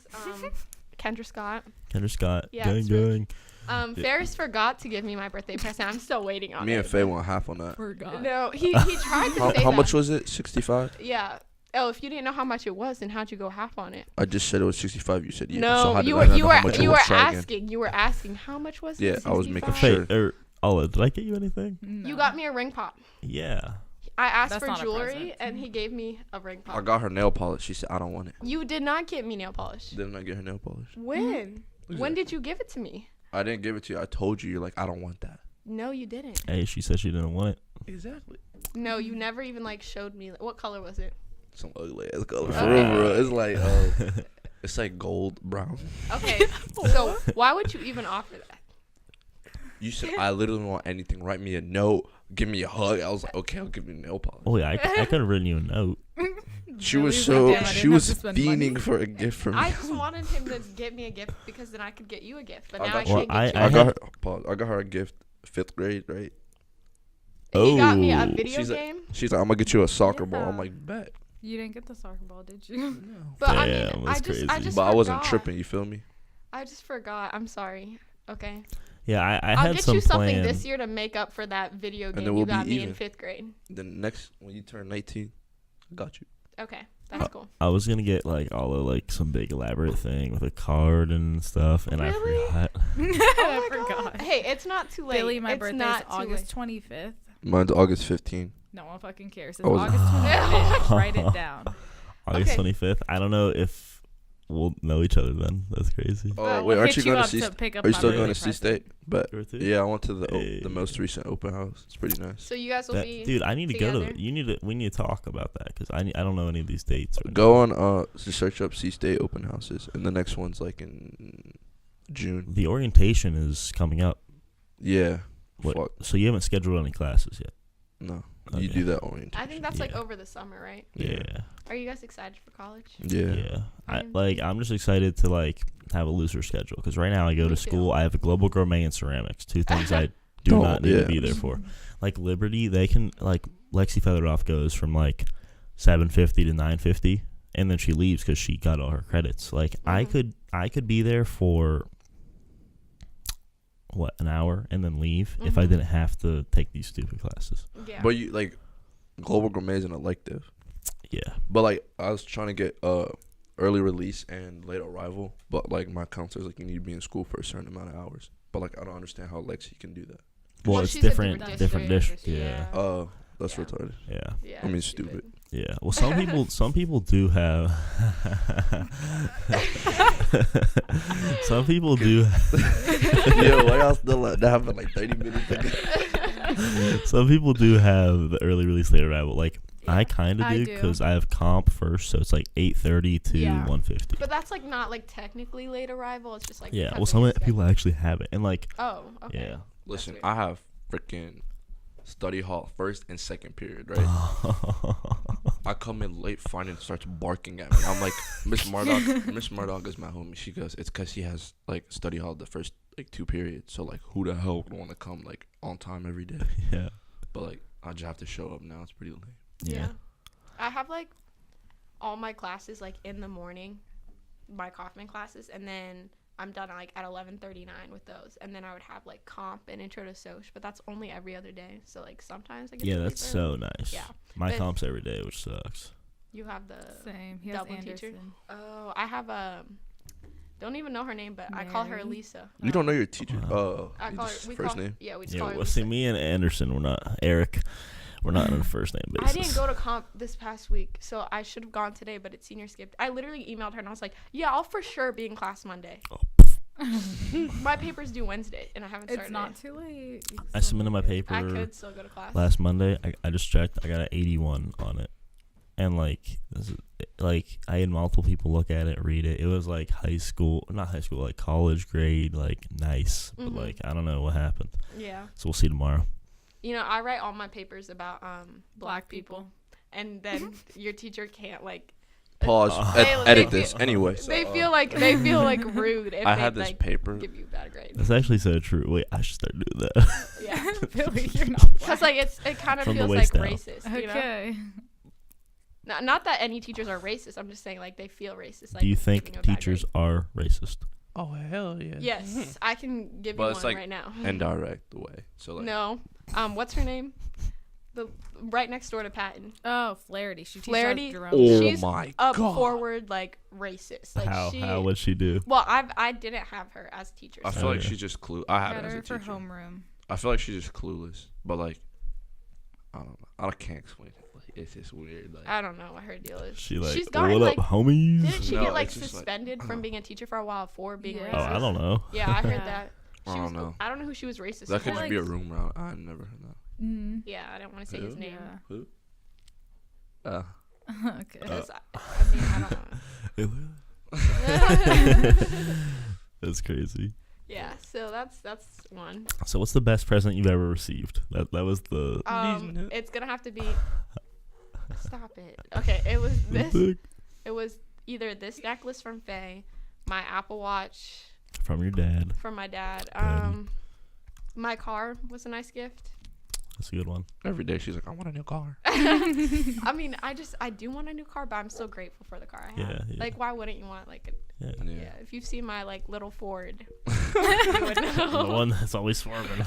Kendra Scott. Kendra Scott. Yeah, Gang, it's really- gang. Ferris forgot to give me my birthday present. I'm still waiting on Me it. and Faye went half on that. Forgot. No, he tried to say How that. much was it? 65. Yeah. Oh, if you didn't know how much it was, then how'd you go half on it? I just said it was 65. You said yeah. No, so how did you I were not you know how much were it you were was? Try again. asking. You were asking how much was it? Yeah, I was making 65? sure. Faye, Alla, did I get you anything? No. You got me a ring pop. Yeah. I asked That's for not a jewelry, present. and he gave me a ring pop. I got her nail polish. She said I don't want it. You did not get me nail polish. Didn't I get her nail polish? When? When did you give it to me? I didn't give it to you. I told you. You're like I don't want that. No, you didn't. Hey, she said she didn't want it. Exactly. No, you never even like showed me. What color was it? Some ugly ass color. For Okay. real, bro. It's like it's like gold brown. Okay, so why would you even offer that? You said I literally don't want anything. Write me a note. Give me a hug. I was like, okay, I'll give you a nail polish. Oh, yeah, I could have written you a note. She was Billy's so like, "Damn, I she didn't was have to spend money." fiending for a gift from me. I just wanted him to get me a gift because then I could get you a gift. But I now got I you. can't get you. I a got gift. her. Pause. I got her a gift. 5th grade, right? He got me a Oh. video She's like- game. She's like, I'm gonna get you a soccer ball. Yeah. I'm like, bet. You didn't get the soccer ball, did you? But I Damn, mean, that's I crazy. just But I wasn't forgot. tripping. You feel me? I just forgot. I'm sorry. Okay. Yeah, I I'll had get some you something plan. this year to make up for that video then game we'll you be got me in even. 5th grade. Then next when you turn 19, I got you. Okay, that's cool. I was gonna get like Alla like some big elaborate thing with a card and stuff, and Really? I forgot. I my forgot. God. Hey, it's not too late. Billy, my it's birthday is not too August late. 25th. Mine's August 15. No one fucking cares. It's I was- August 25th. Write it down. August Okay. 25th. I don't know if we'll know each other then. That's crazy. Oh Well, wait, we'll aren't hit you going up to C? pick up Are you my still birthday going to C State? But Yours too? yeah, I went to the Hey. the most recent open house. It's pretty nice. So you guys will be Dude, I need to go together? to. We need to talk about that because I don't know any of these dates. Or Go on to search up C State open houses, and the next one's like in June. The orientation is coming up. Yeah. What? Fuck. So you haven't scheduled any classes yet? No. Okay. You do that orientation. I think that's like Yeah. over the summer, right? Yeah. Are you guys excited for college? Yeah. I'm just excited to like have a looser schedule because right now I go Me to school. too. I have a global gourmet and ceramics, two things I do not need to be there for. Like Liberty, they can like Lexi Featheroff goes from like 7:50 to 9:50, and then she leaves because she got all her credits. Like I could be there for an hour and then leave if I Mhm. didn't have to take these stupid classes. Yeah. But you like global gourmet is an elective. Yeah. But like I was trying to get early release and late arrival, but like my counselor's like you need to be in school for a certain amount of hours. But like I don't understand how Lexi can do that. Well, Well, it's she's a different different district. district. Yeah. Oh, that's Yeah. retarded. Yeah. yeah. I mean, stupid. Yeah. Well, some people do have some people do Yo, why y'all still let that happen like 30 minutes ago? some people do have the early release late arrival. Like I Yeah. kind of I do do. because I have comp first, so it's like 8:30 to Yeah. 1:50. But that's like not like technically late arrival. It's just like Yeah. because Well, of some your people schedule. actually have it, and like Oh. Okay. yeah. Listen, weird. I have freaking study hall first and second period, right? I come in late, Finding starts barking at me. I'm like, Miss Murdoch. Miss Murdoch is my homie. She goes, it's because he has like study hall the first like 2 periods. So like, who the hell would want to come like on time every day? Yeah. But like, I just have to show up now. It's pretty late. Yeah. I have like all my classes like in the morning, my Kaufman classes, and then I'm done like at 11:39 with those, and then I would have like comp and intro to Soch, but that's only every other day. So like sometimes I get Yeah, to leave that's early. so nice. Yeah. My But- comp's every day, which sucks. You have the Same. He has double teacher. Anderson. Oh, I have don't even know her name, but I call her Mary? Lisa. You don't know your teacher? I You call her. just We first call, name. Yeah, we just Yeah. call her Well, Lisa. see, me and Anderson, we're not Eric. We're not on a first name I basis. didn't go to comp this past week, so I should have gone today, but it's senior skipped. I literally emailed her and I was like, "Yeah, I'll for sure be in class Monday." Oh, My paper's due Wednesday, and I haven't started. It's not it. too late. You can I still submitted my do it. paper I could still go to class. last Monday. I just checked. I got an 81 on it, and like I had multiple people look at it, read it. It was like not high school, like college grade, like nice. But Mhm. like I don't know what happened. Yeah. So we'll see tomorrow. You know, I write all my papers about black people, and then your teacher can't like. Pause. They- Edit they this feel- anyway. They feel like rude if I they had this like paper. give you a bad grade. That's actually so true. Wait, I should start doing that. Yeah. Billy, you're not Because like it kind of From the feels like waist down. racist. You know? Okay. Not that any teachers are racist. I'm just saying like they feel racist. Like Do you giving think you a bad teachers grade. are racist? Oh hell yeah. Yes, I can give But you it's one like right now. Indirect way. So like. No. What's her name? The right next door to Patton. Oh, Flaherty. She teaches Flaherty? Jerome. Oh She's my Up god. forward like racist. Like How would she do? Well, I didn't have her as a teacher. I so- feel like Okay. she's just I had Got her as her a for teacher. homeroom. I feel like she's just clueless. But like, I don't know. I can't explain it. Like, it's just weird. Like, I don't know what her deal is. She like, She's gotten what like up, homies? didn't she No, get like it's just, like, suspended from being a teacher for a while for being Yeah. Oh, racist? I don't know. Yeah, I heard Yeah. that. I She don't was, know. I don't know who she was racist. That could for. just be a rumor. I never heard that. Mm. Yeah, I didn't want to say his Who? name. Who? Okay. 'Cause I mean, I don't know. That's crazy. Yeah, so that's one. So what's the best present you've ever received? That was the It's gonna have to be. Stop it. Okay, it was this. It was either this necklace from Fay, my Apple Watch from your dad. from my dad. Daddy. My car was a nice gift. That's a good one. Every day she's like, I want a new car. I mean, I do want a new car, but I'm still grateful for the car I have. Yeah. Like, why wouldn't you want like a Yeah. yeah? If you've seen my like little Ford, you would The know. one that's always swerving.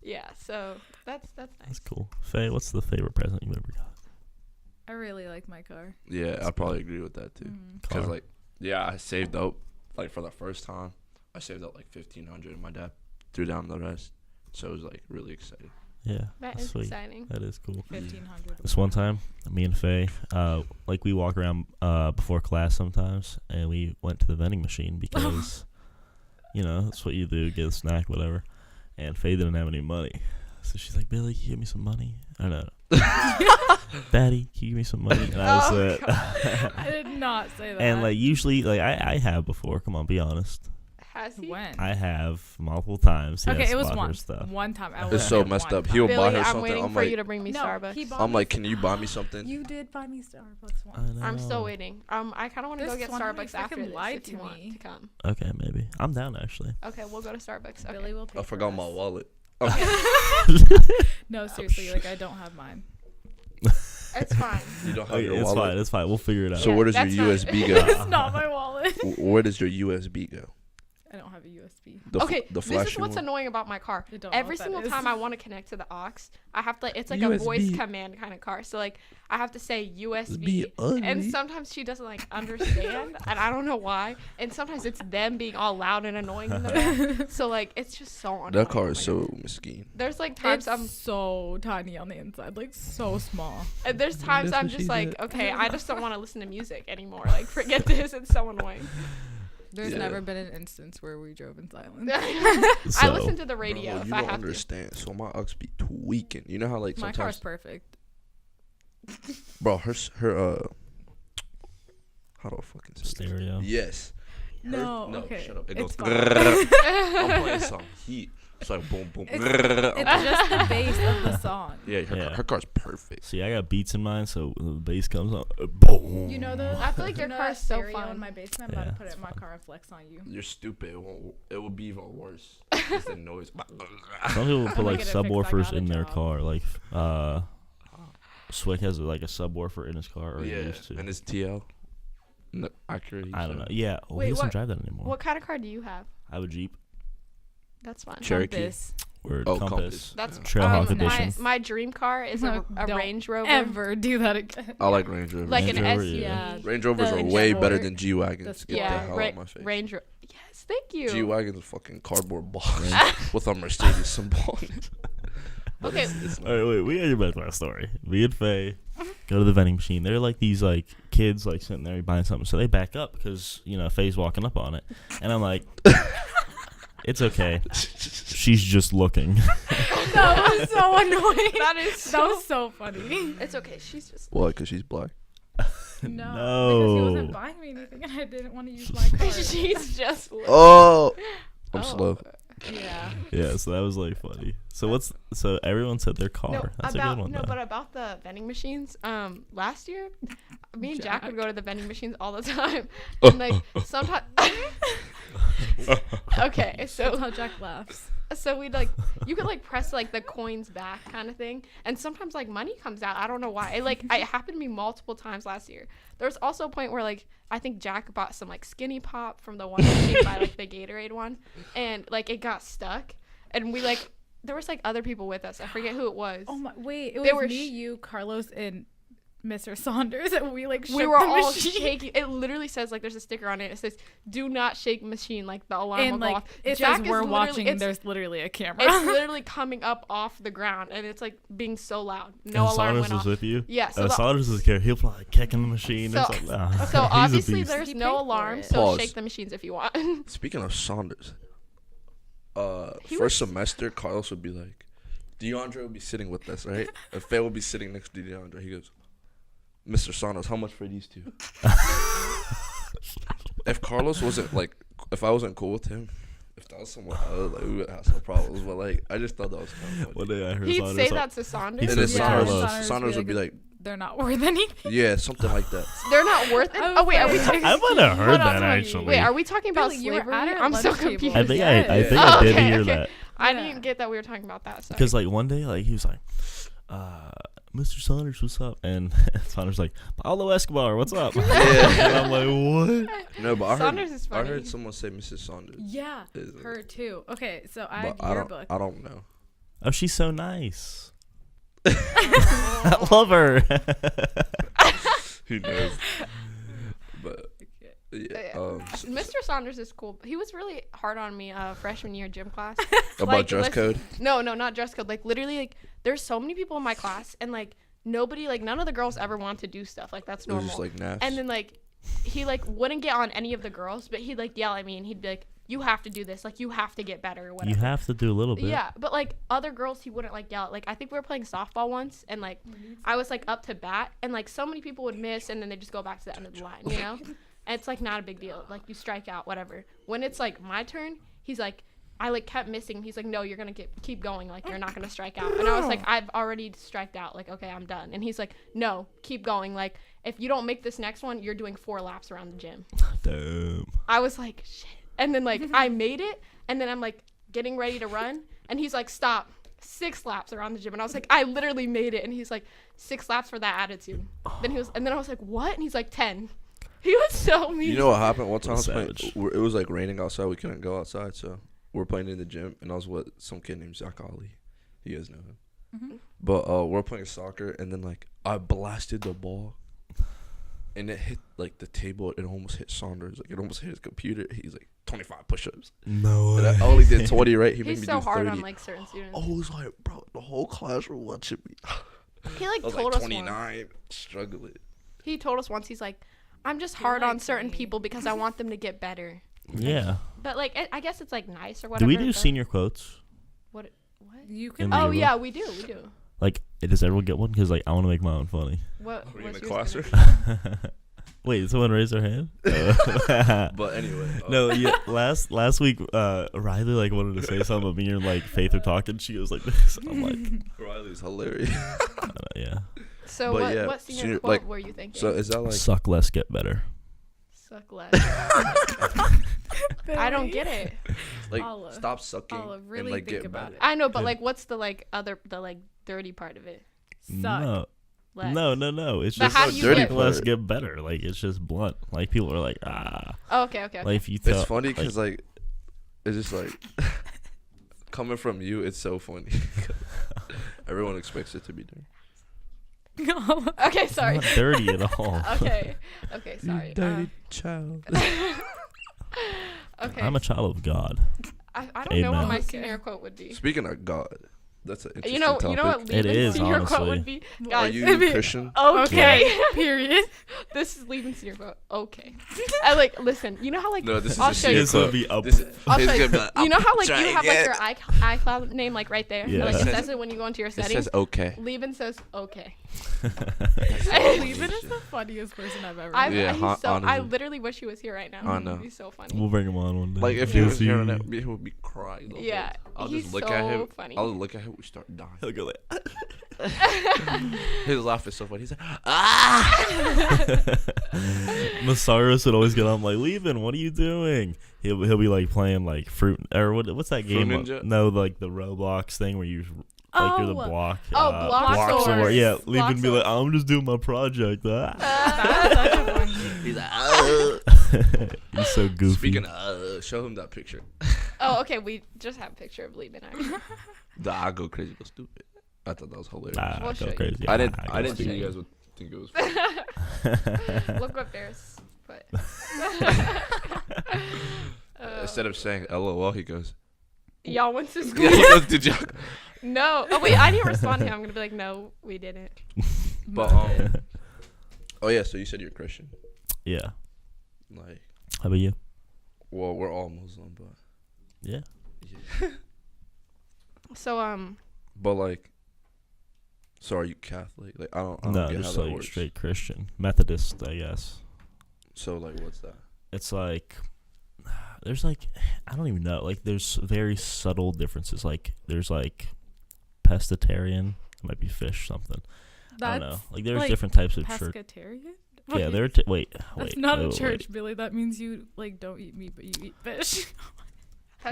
Yeah, so that's nice. That's cool. Faye, what's the favorite present you've ever got? I really like my car. Yeah, I probably agree with that too. Mm. Because Car. like, yeah, I saved up like for the first time. I saved up like $1,500, and my dad threw down the rest. So it was like really exciting. Yeah, That is sweet. exciting. That is cool. 1,500. This one time, me and Faye, like we walk around before class sometimes, and we went to the vending machine because, you know, that's what you do, get a snack, whatever. And Faye didn't have any money, so she's like, "Billy, can you give me some money?" I don't know. "Daddy, can you give me some money?" And I said, I did not say that. and like usually, like I have before. Come on, be honest. Has he? when? I have multiple times. Okay, yes, it was bought her one. stuff. One time. I It's was so at messed one up. time. He'll buy Billy, her I'm something. waiting I'm for like, you to bring me No, Starbucks. he bought I'm me like, can you buy me something? You did buy me Starbucks I once. know. I'm still waiting. I kind of want to go This get one time you Starbucks after freaking this lied if you to want me. to come. Okay, maybe I'm down actually. Okay, we'll go to Starbucks. Okay. Billy will pay I for forgot my us. wallet. No, seriously, like I don't have mine. It's fine. You don't have Okay, your it's wallet. fine. It's fine. We'll figure it out. So Yeah, where does that's your not- USB go? It's not my wallet. Where does your USB go? I don't have a USB. Okay, the this is flashy what's one? annoying about my car. I don't know Every what that single is. time I want to connect to the aux, I have to. It's like a USB. voice command kind of car. So like I have to say USB, Be ugly. and sometimes she doesn't like understand, and I don't know why. And sometimes it's them being all loud and annoying in the back. So like it's just so annoying. That car Oh is my so God. mesquite. There's like times It's so tiny on the inside, like so small. there's times That's I'm what she just like, did. okay, I just don't want to listen to music anymore. Like forget this. It's so annoying. There's Yeah. never been an instance where we drove in silence. I So- listen to the radio Bro, if you I don't have understand. So my aux be tweaking. You know how like My car's sometimes, perfect. bro, her how do I fucking say this? Stereo. Yes. No, no, okay. shut up. It It's goes. fine. I'm playing some heat. It's like boom, boom. It's just the bass of the song. Yeah, Yeah. her car's perfect. See, I got beats in mine, so when the bass comes on, boom. You know the. I feel like you your know car's that so stereo fun. in my basement. I'm about Yeah, to put it it's in my fun. car and flex on you. You're stupid. It will be even worse. It's the noise. Some people put gonna like get it fixed. I subwoofers got a in their job. car. Like, Swick has like a subwoofer in his car, or he Yeah, used to. and it's TL. No, accurate. I don't know. Yeah, well, Wait, he doesn't what- drive that anymore. What kind of car do you have? I have a Jeep. That's fine. Cherokee. Compass. Word Oh, Compass. That's Trailhawk my, edition. my dream car is a Don't Range Rover. Ever do that again. I like Range Rovers. Like Range an Rover, SUV. yeah. Range Rovers The are way better Sport. than G wagons. The Get the Yeah, hell out of my face. Range Rover. Yes, thank you. G wagon's a fucking cardboard box with a Mercedes symbol on it. But Okay. it's All right, wait. We gotta get back to our story. Me and Faye go to the vending machine. They're like these like kids like sitting there buying something, so they back up because you know Faye's walking up on it, and I'm like, it's okay. She's just looking. That was so annoying. That is so. That was so funny. It's okay. She's just. What? Because she's black. No, because he wasn't No. buying me anything, and I didn't want to use my card. She's just. Oh, I'm Oh. slow. Yeah. Yeah, so that was like funny. So everyone said their car. No, That's about a good one. though. but about the vending machines. Last year, me and Jack would go to the vending machines all the time, and like sometimes. Okay, That's so how Jack laughs. we'd like you could like press like the coins back kind of thing, and sometimes like money comes out. I don't know why. It happened to me multiple times last year. There was also a point where like I think Jack bought some like Skinny Pop from the one machine by like the Gatorade one, and like it got stuck, and we like there was like other people with us. I forget who it was. Oh my! Wait, it They was were me, you, Carlos, and Mr. Saunders, and we like shook We were the all machine. shaking. It literally says like there's a sticker on it. It says "Do not shake machine." Like the alarm will And go like off. it Jack says is we're literally- watching, and It's, there's literally a camera. it's literally coming up off the ground, and it's like being so loud. No and alarm Saunders went was off. with you. Yeah. So, the- Saunders was here. He'll probably kicking the machine. So- It's like, nah. so He's a obviously beast. there's He no paid for alarm. it. So Pause. shake the machines if you want. Speaking of Saunders, He first was- semester, Carlos would be like, DeAndre would be sitting with us, right? And Faye would be sitting next to DeAndre. He goes, Mr. Saunders, how much for these two? If Carlos wasn't like, if I wasn't cool with him, if that was someone else, like we would have some problems. But like, I just thought that was kind of One funny. day I heard He'd Saunders say like- that to Saunders. He And says then to Saunders, Carlos. Saunders would be like, they're not worth anything. yeah, something like that. They're not worth it. I Oh wait, are we was talking? I might have heard What else that are you- actually. Wait, are we talking about Billy, you were slavery? at our I'm so lunch table. confused. I think Yes. I think Oh, I did okay, hear okay. that I Yeah. didn't get that we were talking about that. Sorry. because like one day like he was like, Mr. Saunders, what's up? And Saunders like, Paulo Escobar, what's up? Yeah. And I'm like, what? No, but Saunders is I funny. heard someone say Mrs. Saunders. Yeah, Is- her too. Okay, so I But have I your don't, book. I don't know. Oh, she's so nice. I love her. Who knows? But Yeah. Mr. Saunders is cool. He was really hard on me freshman year gym class. About dress code? No, not dress code. Like literally, like there's so many people in my class, and like nobody, like none of the girls ever want to do stuff. Like that's It was normal. just like naps. And then like he like wouldn't get on any of the girls, but he'd like yell at me, and he'd be like, "You have to do this. Like you have to get better or whatever." You have to do a little bit. Yeah, but like other girls, he wouldn't like yell at. Like I think we were playing softball once, and like I was like up to bat, and like so many people would miss, and then they just go back to the end of the line, you know. And it's like not a big deal. Like you strike out, whatever. When it's like my turn, he's like, I like kept missing. He's like, no, you're gonna keep going. Like you're not gonna strike out. And I was like, I've already striked out. Like okay, I'm done. And he's like, no, keep going. Like if you don't make this next one, you're doing 4 laps around the gym. Damn. I was like, shit. And then like I made it, and then I'm like getting ready to run, and he's like, stop. 6 laps around the gym. And I was like, I literally made it. And he's like, 6 laps for that attitude. Then I was like, what? And he's like, 10. He was so mean. You know what happened? One time I was Savage. playing, it was like raining outside. We couldn't go outside, so we were playing in the gym, and I was with some kid named Zach Ali. You guys know him. Mm-hmm. But we're playing soccer, and then like I blasted the ball, and it hit like the table. It almost hit Saunders. Like it almost hit his computer. He's like 25 push-ups. No And way. I only did 20. Right? He made He's me so do hard 30. on like certain students. I was like, bro, the whole class were watching me. He like I was told like us 29, once. struggling. He told us once. He's like, I'm just You're hard on like certain me. people because I want them to get better. Yeah. But like, I guess it's like nice or Do whatever. we do but- senior quotes? What? You In can. the Oh room? yeah, we do. Like, does everyone get one? Because like I want to make my own funny. What? Are you in what's the yours classroom? gonna be? Wait, did someone raise their hand? But anyway. No, yeah. Last week, Riley like wanted to say something, but me and like Faith are talking. She was like this. I'm like, Riley's hilarious. yeah. So But what? yeah, What senior senior- quote like, were you thinking? So is that like Suck less, get better. Suck less. I don't get it. like Alla. stop sucking Alla, and really like think get about better? it. I know, but Yeah. like, what's the like the like dirty part of it? Suck. No, Less. no. It's But just how do suck you less, get- less, get better. Like it's just blunt. Like people are like, ah. Oh, okay. Like if you tell, It's funny like, because like it's just like coming from you, it's so funny. Everyone expects it to be dirty. Okay, it's sorry. not dirty at all. Okay, sorry. child. Okay. I'm a child of God. I don't know what Amen. my Okay. senior quote would be. Speaking of God, that's an interesting You know topic. what It Levin's is, senior quote honestly. would be? Are Guys, you Maybe- Christian? okay. Period. This is Levin's senior quote. Okay. I like listen. You know how like No, this is I'll a show senior you. This would quote. be up. This I'll his show you. gonna be like, You know how like try you have like again. your iCloud name like right there. Yeah. Like It it says- says it when you go into your It settings. says okay. Levin says okay. Levin is the funniest person I've ever met. Yeah, He's so. I honestly. literally wish he was here right now. I know. He's so funny. We'll bring him on one day. Like if You'll he was see. hearing that, he would be crying. the whole Yeah, time. I'll he's just look so at him. funny. I'll look at him. We start dying. He'll go like, His laugh is so funny. He's like, ah. Masaros would always get on like, Levin, what are you doing? He'll be like playing like fruit or what's that Fruit game? Ninja? No, like the Roblox thing where you like you're the Oh. block. Block Blocks Swords. or yeah. Block Levin be like, Swords. I'm just doing my project. That's such a fun game. He's like, ah. He's so goofy. Speaking of, show him that picture. Oh, okay. We just have a picture of Levin. Actually. The I go crazy, go stupid. I thought that was hilarious. We'll show go you. crazy. I didn't go think stupid. you guys would think it was funny. Look what Ferris put. Instead of saying LOL, he goes, Y'all went to school. yeah, he goes, did y'all? No. Oh wait, I didn't respond to him. I'm gonna be like, no, we didn't. But oh yeah, so you said you're Christian. Yeah. Like, How about you? well, we're all Muslim, but Yeah. So but like, so are you Catholic? Like, I don't No, get just how that like works. straight Christian, Methodist, I guess. So like, what's that? It's like there's like I don't even know. Like there's very subtle differences. Like there's like pescatarian, it might be fish something. I don't know. Like there's like different types of church. pescatarian? Yeah, What they're is- wait. That's Wait, not wait, a wait, church, Billy. That means you like don't eat meat, but you eat fish.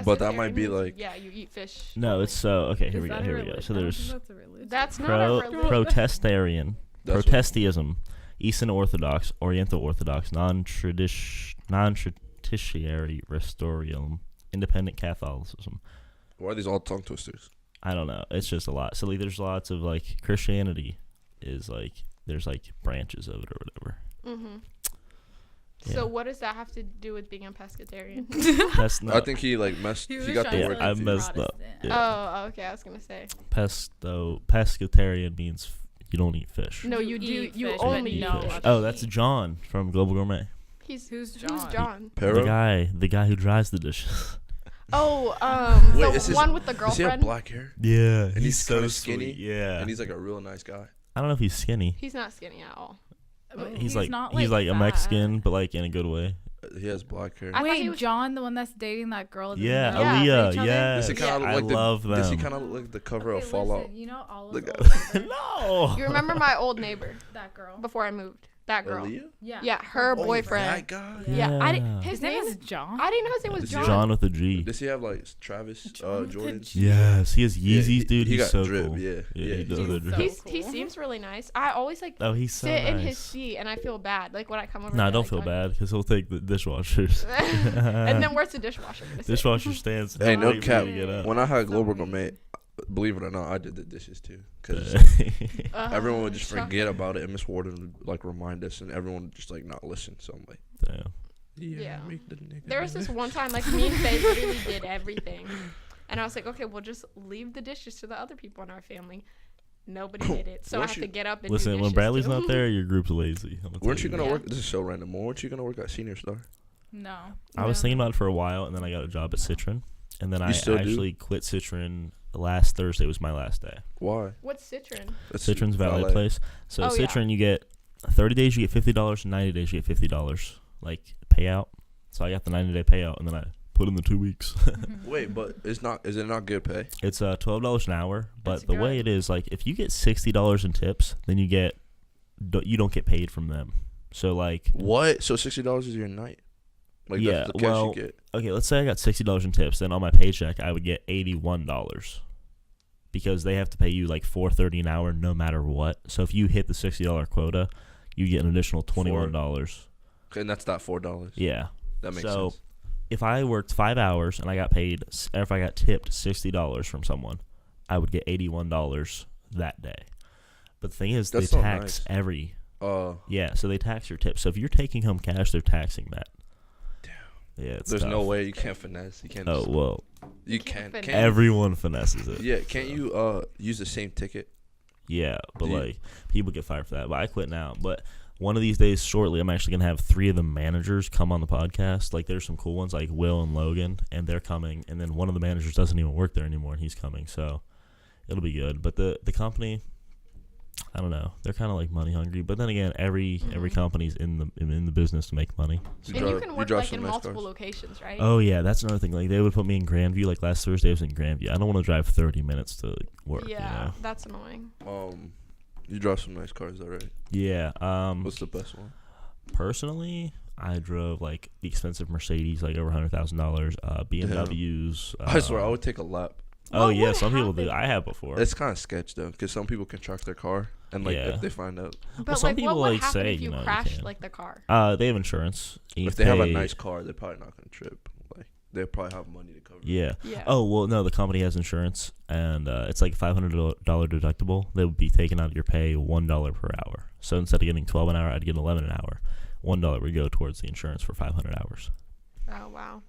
But that might be, pescatarian means, like- yeah, you eat fish. No, only. it's so okay. Here Is we go. that a Here we go. religion? So I don't there's think that's a religion. That's not a religion. Protestarian, That's what- Protestantism, Eastern Orthodox, Oriental Orthodox, non-traditionary Restorium, Independent Catholicism. Why are these all tongue twisters? I don't know. It's just a lot. So like, there's lots of like Christianity is like there's like branches of it or whatever. Mm-hmm. So what does that have to do with being a pescatarian? That's not. I think he like messed. He got the Yeah, word. I confused. messed up. Yeah. Oh, okay. I was gonna say. Pescatarian means you don't eat fish. No, you do. eat You fish, but only eat no fish. other Oh, that's meat. John from Global Gourmet. Who's John? John? The Pero? guy who dries the dishes. Oh, Wait, the is his- one with the Does he have girlfriend. black hair? Yeah, And he's so kinda skinny. skinny? Yeah, And he's like a real nice guy. I don't know if he's skinny. He's not skinny at all. He's like not, he's like a fat. Mexican, but like in a good way. He has black hair. I thought he Wait, was- John, the one that's dating that girl? that Yeah, doesn't know Aaliyah. each other? Yeah, Does he kind of Yeah. look like I love them. Does he kind of look like the cover Okay, of Fallout? listen, you know all Look- of No. You remember my old neighbor that girl? before I moved? That girl. Aaliyah? Yeah, her Oh, boyfriend. that guy. Yeah, Yeah. his name is is. John. I didn't know his name was This is John. John with a G. Does he have like Travis John with the Jordan? G. Yes, he has Yeah, Yeezys, dude. he He's got so drip, cool. yeah. he Yeah, does he's the drip. so He cool. seems really nice. I always like Oh, he's so sit in his nice. seat and I feel bad. Like when I come over. Nah, there, don't like, feel talk- bad because he'll take the dishwashers. And then where's the dishwasher? Gonna sit? Dishwasher stands. Hey, no wait for cap. you to get up. When I had Global Gourmet, believe it or not, I did the dishes too. Cause everyone would just shocking. forget about it, and Miss Warden would like remind us, and everyone would just like not listen. So I'm like, Damn. Yeah. make the nigga There was do this it. one time, like me and Faye literally did everything, and I was like, okay, we'll just leave the dishes to the other people in our family. Nobody did it, so I Weren't have you- to get up and do Listen, when dishes Bradley's too. not there, your group's lazy. I'm gonna Weren't tell you gonna Yeah. work? This is so random. Weren't you gonna work at Senior Star? No. I was No. thinking about it for a while, and then I got a job at Citron, and then You I still do? actually quit Citron. Last Thursday was my last day. Why? What's Citron? That's Citron's valet place. So Oh, yeah. Citron, you get 30 days, you get $50, and 90 days, you get $50, like payout. So I got the 90-day payout, and then I put in the 2 weeks. Wait, but it's not. Is it not good pay? It's $12 an hour, but That's the way good. it is, like, if you get $60 in tips, then you don't get paid from them. So like, What? So $60 is your night? Like Yeah, that's the cash well, you get. okay, let's say I got $60 in tips, then on my paycheck I would get $81 because they have to pay you like $4.30 an hour no matter what. So if you hit the $60 quota, you get an additional $21. Okay, and that's not $4. Yeah. That makes So sense. if I worked 5 hours and I got paid, or if I got tipped $60 from someone, I would get $81 that day. But the thing is, That's they so tax nice. every. Uh, Yeah, so they tax your tips. So if you're taking home cash, they're taxing that. Damn. Yeah, it's there's no tough. way you can't finesse. You can't. Oh just- well, you can't can't. finesse. everyone finesses it. Yeah, can't you use the same ticket? Yeah, but Do you- like people get fired for that. But I quit now. But one of these days, shortly, I'm actually gonna have 3 of the managers come on the podcast. Like there's some cool ones like Will and Logan, and they're coming. And then one of the managers doesn't even work there anymore, and he's coming. So it'll be good. But the company, I don't know. They're kind of like money hungry. But then again, every company's in the business to make money. You And you drive- can you work drive like some in nice multiple cars. locations, right? Oh yeah, that's another thing. Like they would put me in Grandview. Like last Thursday, I was in Grandview. I don't want to drive 30 minutes to work. yeah, You know? that's annoying. You drive some nice cars, though, right? Yeah. What's the best one? Personally, I drove like the expensive Mercedes, like over $100,000. BMWs. I swear, I would take a lap. Oh What yeah, would some people do. happen? I have before. It's kind of sketch though, because some people can track their car, and like Yeah. if they find out, But some like, people, what would like, happen say, if you you know, you crashed can. like the car? They have insurance. You if they have a pay- nice car, they're probably not gonna trip. Like they probably have money to cover. it. Yeah. Yeah. Oh well, no, the company has insurance, and it's like $500 deductible. They would be taking out of your pay $1 per hour. So instead of getting 12 an hour, I'd get 11 an hour. $1 would go towards the insurance for 500 hours. Oh wow.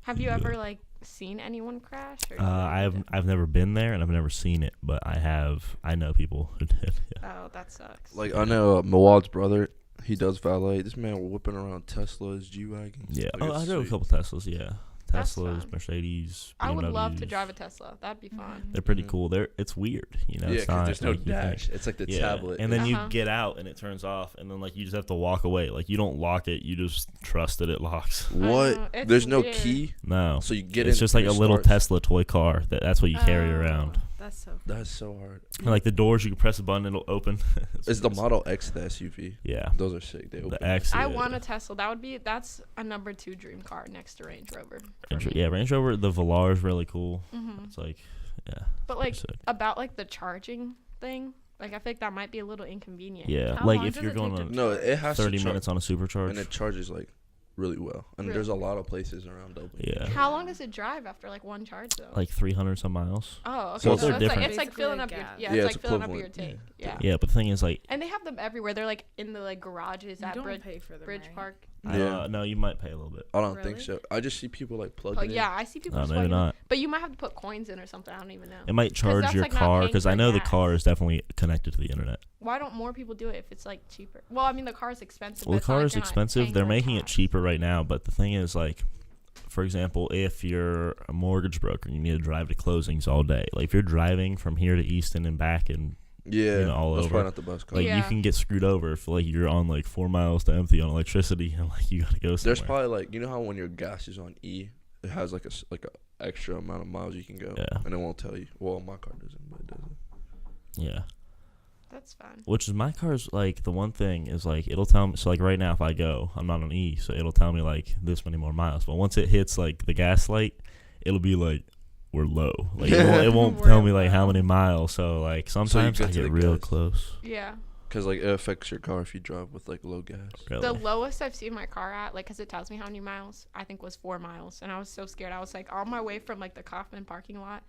Have you Yeah. ever like seen anyone crash? Or I've never been there and I've never seen it, but I know people who did. Yeah. Oh, that sucks. Like I know Mawad's brother, he does valet. This man whipping around Teslas, G wagons. Yeah. Like, Oh, it's I drove a sweet. couple Teslas. Yeah. That's Teslas, fun. Mercedes. I would love to BMWs. drive a Tesla. That'd be fun. They're pretty Mhm. cool. It's weird, you know. Yeah, it's not because there's no like you think. dash. It's like the Yeah, tablet. and then Uh-huh. you get out and it turns off, and then like you just have to walk away. Like you don't lock it, you just trust that it locks. What? know, it's There's no weird. key, No, so you get it's in. just like and a it little starts. Tesla toy car. That's what you carry around. Oh, That's so. That's so hard. And like the doors, you can press a button, it'll open. It's the Model X, the SUV. Yeah, Those are sick. They open. the X. I yeah. want a Tesla. That's a number 2 dream car next to Range Rover. for me. Yeah, Range Rover. The Velar is really cool. Mhm. It's like, yeah, But like sick. about like the charging thing, like I feel like that might be a little inconvenient. yeah. How like long if does you're it going take on to No, it has 30 to minutes on a supercharge. and it charges like really well. And Really? there's a lot of places around Dublin. Yeah. How long does it drive after like one charge though? Like 300 some miles. Oh, okay. So So, they're it's different. like Basically filling like up your gas. yeah, Yeah, it's it's like filling up your equivalent. tank. Yeah. Yeah, but the thing is, like, And they have them everywhere. They're like in the like garages You at don't Bridge pay for them, Bridge right? Park. no, you might pay a little bit. I don't think Really? so. I just see people like Oh plugging yeah, I see people. No, just maybe plugging in. not. But you might have to put coins in or something. I don't even know. It might charge that's, your like, not car paying because I for know the gas. car is definitely connected to the internet. Why don't more people do it if it's like cheaper? Well, I mean the car is expensive. Well, but the it's not car like is you're not expensive. paying They're for making it tax. cheaper right now, but the thing is, like, for example, if you're a mortgage broker and you need to drive to closings all day, like if you're driving from here to Easton and back and Yeah, you know, all that's over. probably not the best car. like you Yeah. can get screwed over if like you're on like 4 miles to empty on electricity and like you gotta go somewhere. There's probably like, you know how when your gas is on E, it has like a extra amount of miles you can go, Yeah. and it won't tell you. Well, my car doesn't, but it doesn't. Yeah. That's fun. Which is my car's like the one thing is like it'll tell me, so like right now if I go, I'm not on E, so it'll tell me like this many more miles. But once it hits like the gas light, it'll be like we're low. Like it won't We're tell me like how low. many miles. So like sometimes get I to get the real gas. close. Yeah. Cause like it affects your car if you drive with like low gas. Really. The lowest I've seen my car at, like, 'cause it tells me how many miles, I think was 4 miles. And I was so scared. I was, like, on my way from, like, the Kaufman parking lot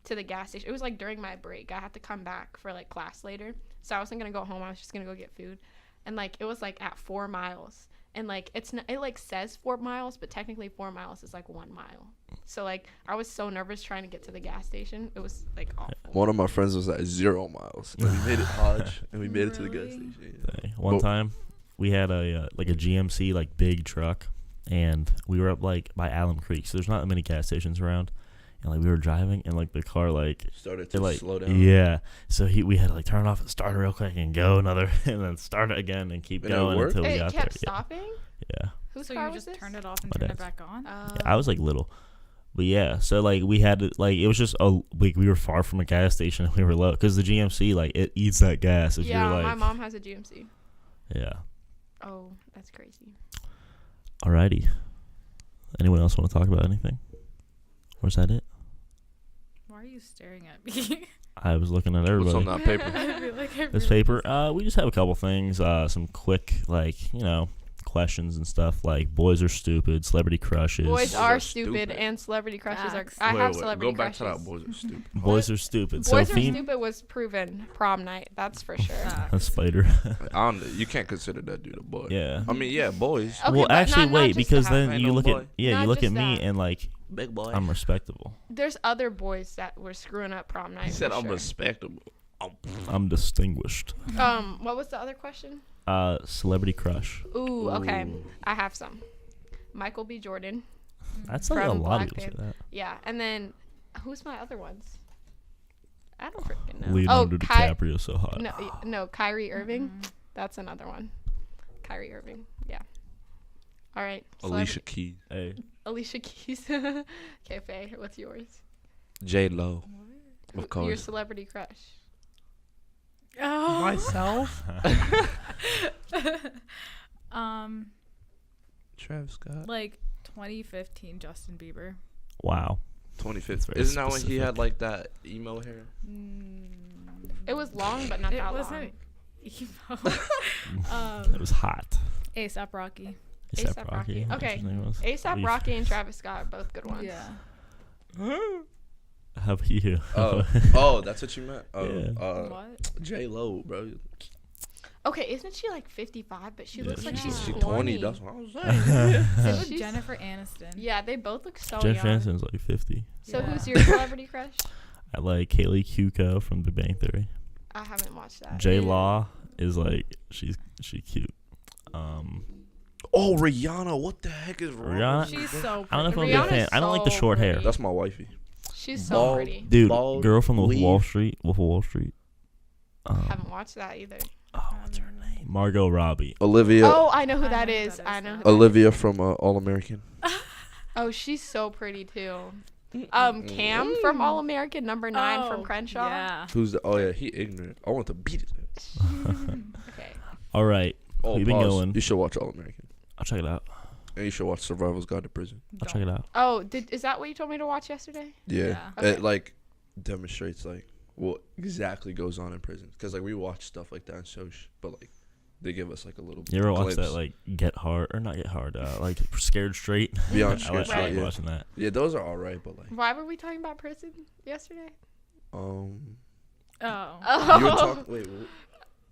to the gas station. It was, like, during my break. I had to come back for, like, class later. So I wasn't going to go home. I was just going to go get food. And, like, it was, like, at 4 miles. And, like, it, like, says 4 miles, but technically 4 miles is, like, 1 mile. So, like, I was so nervous trying to get to the gas station. It was, like, awful. One of my friends was at 0 miles, and we made it Hodge, and we made it to the gas Really? station. Yeah. Dang. One But- time we had a like a GMC like big truck, and we were up like by Alum Creek, so there's not that many gas stations around. And like we were driving, and like the car like Started it to like slow down. yeah. So we had to like turn it off and start it real quick and go another, and then start it again and keep And it going worked? until we It got kept there. stopping? Yeah. Whose So car you was just this? turned it off and My turned it dad's. back on? Yeah, I was like little, but yeah. So like we had to like it was just like we were far from a gas station and we were low because the GMC like it eats that gas if Yeah, you're like my mom has a GMC. yeah. Oh, that's crazy. Alrighty. Anyone else want to talk about anything? Or is that it? Why are you staring at me? I was looking at What's everybody. on that paper? I feel like I This really paper. just- We just have a couple things. Some quick like questions and stuff like boys are stupid, celebrity crushes. Boys Boys are are stupid, stupid. and celebrity crushes Facts. are. I have Wait, celebrity go back crushes. to that. Boys are stupid. Boys are stupid. Boys so are fem- stupid was proven prom night. That's for sure. a spider. You can't consider that dude a boy. Yeah. I mean, yeah, boys. Okay, well, but actually, not wait, just because that. then Ain't you no look boy. at you Not look at just me that. and like Big boy. I'm respectable. There's other boys that were screwing up prom night. He said for I'm sure. respectable. I'm distinguished. What was the other question? Celebrity crush. Ooh, okay. Ooh. I have some. Michael B. Jordan. That's like a From lot Black of people say that. Yeah, and then who's my other ones? I don't freaking know. Leonardo oh, DiCaprio so hot. No, Kyrie Irving. That's another one. Kyrie Irving. Yeah. All right. Alicia Keys. Hey. Alicia Keys. Okay, Faye, what's yours? J Lo. Your Of course. celebrity crush. Oh. Myself. Travis Scott. Like 2015 Justin Bieber. Wow. 2015. very Isn't that when he specific. had like that emo hair? It was long, but not It that wasn't long. emo. It was hot. ASAP Rocky. A$AP Rocky. That's Okay. his name was. A$AP Leaf. Rocky and Travis Scott are both good ones. Yeah. How about you? Oh, that's what you meant. Oh, Yeah. What? J Lo, bro. Okay, isn't she like 55? But she looks Yeah. like Yeah. she's She 20. 20. That's what I was saying. Same with She's- Jennifer Aniston. Yeah, they both look so Jeff young. Aniston's like 50. So Yeah. who's your celebrity crush? I like Kaylee Cuoco from The Bang Theory. I haven't watched that. J Law is like she cute. Oh, Rihanna. What the heck is wrong? Rihanna? with you, She's bro? so I don't know if I'm a Rihanna's big fan. I don't like the so short hair. pretty. That's my wifey. She's so Bald. pretty. Dude, Bald, girl from the Wolf of Wall weave. Street. Wolf of Wall Street. Haven't watched that either. Oh, what's her name? Margot Robbie. Olivia. Oh, I know who I that know who is. that I is know. now. Who that is. Olivia from All American. Oh, she's so pretty too. Cam from All American, number 9 from Crenshaw. Yeah. Who's the? Oh yeah, he ignorant. I want to beat his ass. Okay. All right. Oh, We've been pause. going. You should watch All American. I'll check it out. And you should watch Survival's Guide to Prison. I'll check it out. Oh, is that what you told me to watch yesterday? Yeah. Yeah. Okay. It like demonstrates like what exactly goes on in prison. Cause like we watch stuff like that in Seach, but like they give us like a little. You ever watch glimpse. that like Get Hard or not Get Hard? Like Scared Straight. Beyond I Scared like, I like Straight, yeah. watching that. Yeah, those are alright, but like Why were we talking about prison yesterday? Oh. you were talking. Wait.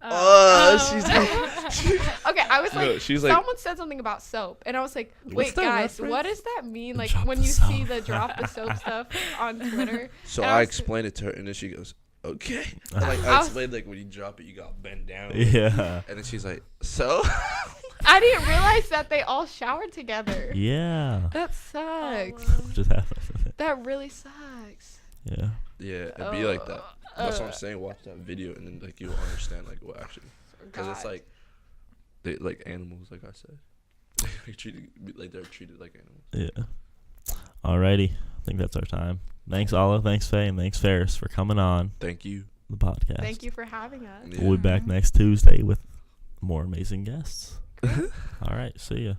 She's Okay, I was like, No, she's like- someone said something about soap, and I was like, wait, that guys, reference? what does that mean? Like Drop when the you soap. see the drop the soap stuff on Twitter. So And I was- explained it to her, and then she goes, "Okay." And, like I I was- explained, like when you drop it, you got bent down. Yeah. And then she's like, "So." I didn't realize that they all showered together. Yeah. That sucks. What just happened? That really sucks. Yeah. Yeah, it'd be like that. That's what I'm saying. Watch that video, and then like you'll understand like what actually, because it's God. like they like animals, like I said. They're treated like they're treated like animals. Yeah. Alrighty. I think that's our time. Thanks, Alla. Thanks, Faye. And thanks, Faris, for coming on Thank you. the podcast. Thank you for having us. Yeah. We'll be back next Tuesday with more amazing guests. All right. See ya.